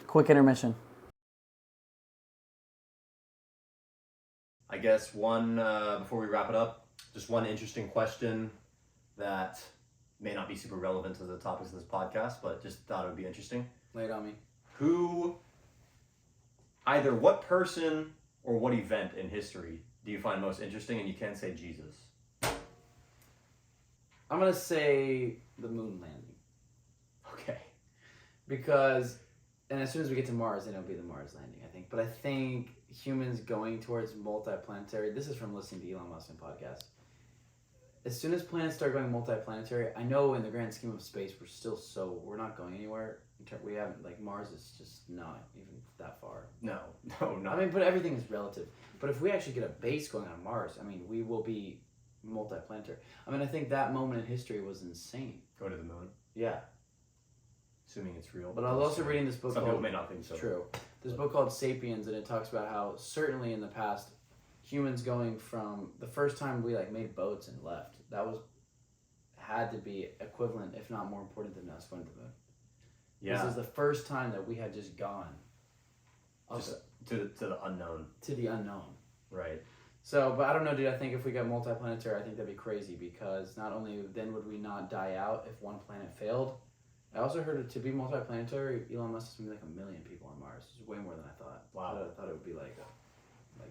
Speaker 1: Quick intermission.
Speaker 2: I guess before we wrap it up, just one interesting question that may not be super relevant to the topics of this podcast, but just thought it would be interesting.
Speaker 1: Lay it on me.
Speaker 2: Either what person or what event in history do you find most interesting? And you can say Jesus.
Speaker 1: I'm going to say the moon landing.
Speaker 2: Okay.
Speaker 1: Because, and as soon as we get to Mars, then it'll be the Mars landing, I think. But I think humans going towards multiplanetary, this is from listening to Elon Musk and podcasts. As soon as planets start going multiplanetary, I know in the grand scheme of space, we're not going anywhere. We haven't, like, Mars is just not even that far.
Speaker 2: No, not.
Speaker 1: I mean, but everything is relative. But if we actually get a base going on Mars, I mean, we will be multiplanetary. I mean, I think that moment in history was insane.
Speaker 2: Go to the moon,
Speaker 1: Yeah.
Speaker 2: assuming it's real.
Speaker 1: But I was also reading this book
Speaker 2: Some
Speaker 1: called...
Speaker 2: people may not think so.
Speaker 1: True. This book called Sapiens, and it talks about how certainly in the past, humans going from the first time we like made boats and left, had to be equivalent, if not more important than us going to the moon.
Speaker 2: Yeah.
Speaker 1: This is the first time that we had just gone
Speaker 2: Just to the unknown.
Speaker 1: to the unknown.
Speaker 2: Right.
Speaker 1: So, but I don't know, dude. I think if we got multiplanetary, I think that'd be crazy because not only then would we not die out if one planet failed. I also heard to be multiplanetary, Elon Musk is gonna be like 1 million people on Mars. It's way more than I thought.
Speaker 2: Wow.
Speaker 1: I thought it would be like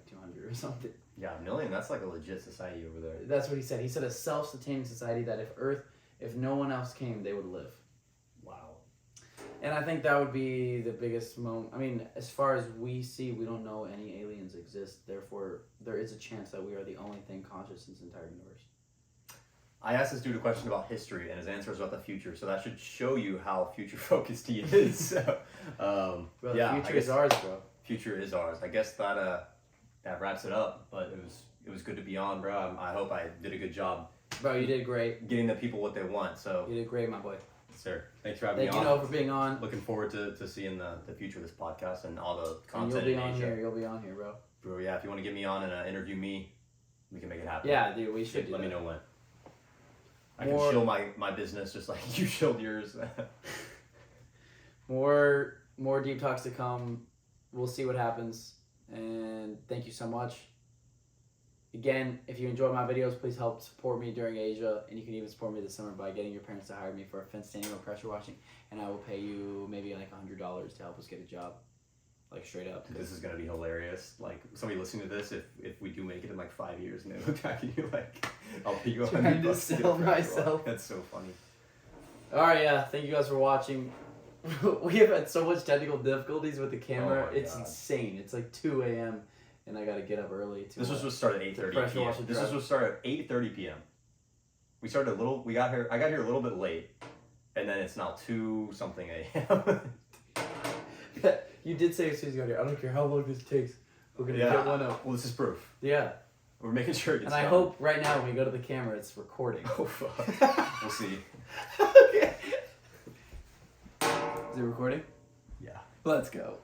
Speaker 1: 200 or something.
Speaker 2: Yeah, 1 million. That's like a legit society over there.
Speaker 1: That's what he said. He said a self-sustaining society that if no one else came, they would live.
Speaker 2: Wow.
Speaker 1: And I think that would be the biggest moment. I mean, as far as we see, we don't know any aliens exist. Therefore, there is a chance that we are the only thing conscious in this entire universe.
Speaker 2: I asked this dude a question about history, and his answer was about the future. So that should show you how future-focused he is. So,
Speaker 1: Bro,
Speaker 2: yeah,
Speaker 1: the future is ours, bro.
Speaker 2: Future is ours. I guess that wraps it up. But it was good to be on, bro. I hope I did a good job.
Speaker 1: Bro, you did great.
Speaker 2: Getting the people what they want. So,
Speaker 1: You did great, my boy.
Speaker 2: sir, thanks for having
Speaker 1: Thank
Speaker 2: me
Speaker 1: you,
Speaker 2: on.
Speaker 1: Noah, for being on.
Speaker 2: Looking forward to seeing the future of this podcast and all the
Speaker 1: And
Speaker 2: content
Speaker 1: you'll be
Speaker 2: in
Speaker 1: on
Speaker 2: Asia.
Speaker 1: here. You'll be on here, bro.
Speaker 2: Bro, yeah, if you want to get me on and interview me, we can make it happen.
Speaker 1: Yeah, dude, we should do
Speaker 2: Let
Speaker 1: that.
Speaker 2: me know when. I
Speaker 1: More-
Speaker 2: can shill my business just like you shilled yours.
Speaker 1: More deep talks to come. We'll see what happens. And thank you so much. Again, if you enjoy my videos, please help support me during Asia. And you can even support me this summer by getting your parents to hire me for a fence standing or pressure washing. And I will pay you maybe like $100 to help us get a job. Like straight up.
Speaker 2: This is gonna be hilarious. Like somebody listening to this, if we do make it in like 5 years, and they look back at you like, I'll pay you
Speaker 1: Trying to
Speaker 2: $100
Speaker 1: sell
Speaker 2: get a pressure
Speaker 1: myself.
Speaker 2: wash. That's so funny.
Speaker 1: Alright, yeah. Thank you guys for watching. We have had so much technical difficulties with the camera.
Speaker 2: Oh my
Speaker 1: It's
Speaker 2: God.
Speaker 1: insane. It's like 2 a.m. and I gotta get up early to
Speaker 2: This was supposed to start at 8:30
Speaker 1: pressure wash
Speaker 2: p.m.
Speaker 1: the
Speaker 2: This was
Speaker 1: truck.
Speaker 2: supposed to start at 8:30 p.m. We started a little. We got here. I got here a little bit late, and then it's now 2 something a.m.
Speaker 1: You did say as soon as you got here, I don't care how long this takes. We're gonna
Speaker 2: Yeah.
Speaker 1: get one up.
Speaker 2: Well, this is proof.
Speaker 1: Yeah.
Speaker 3: We're making sure it gets
Speaker 1: And I
Speaker 3: done.
Speaker 1: hope right now when we go to the camera, it's recording.
Speaker 3: Oh, fuck. We'll see.
Speaker 1: Is it recording?
Speaker 3: Yeah.
Speaker 1: Let's go.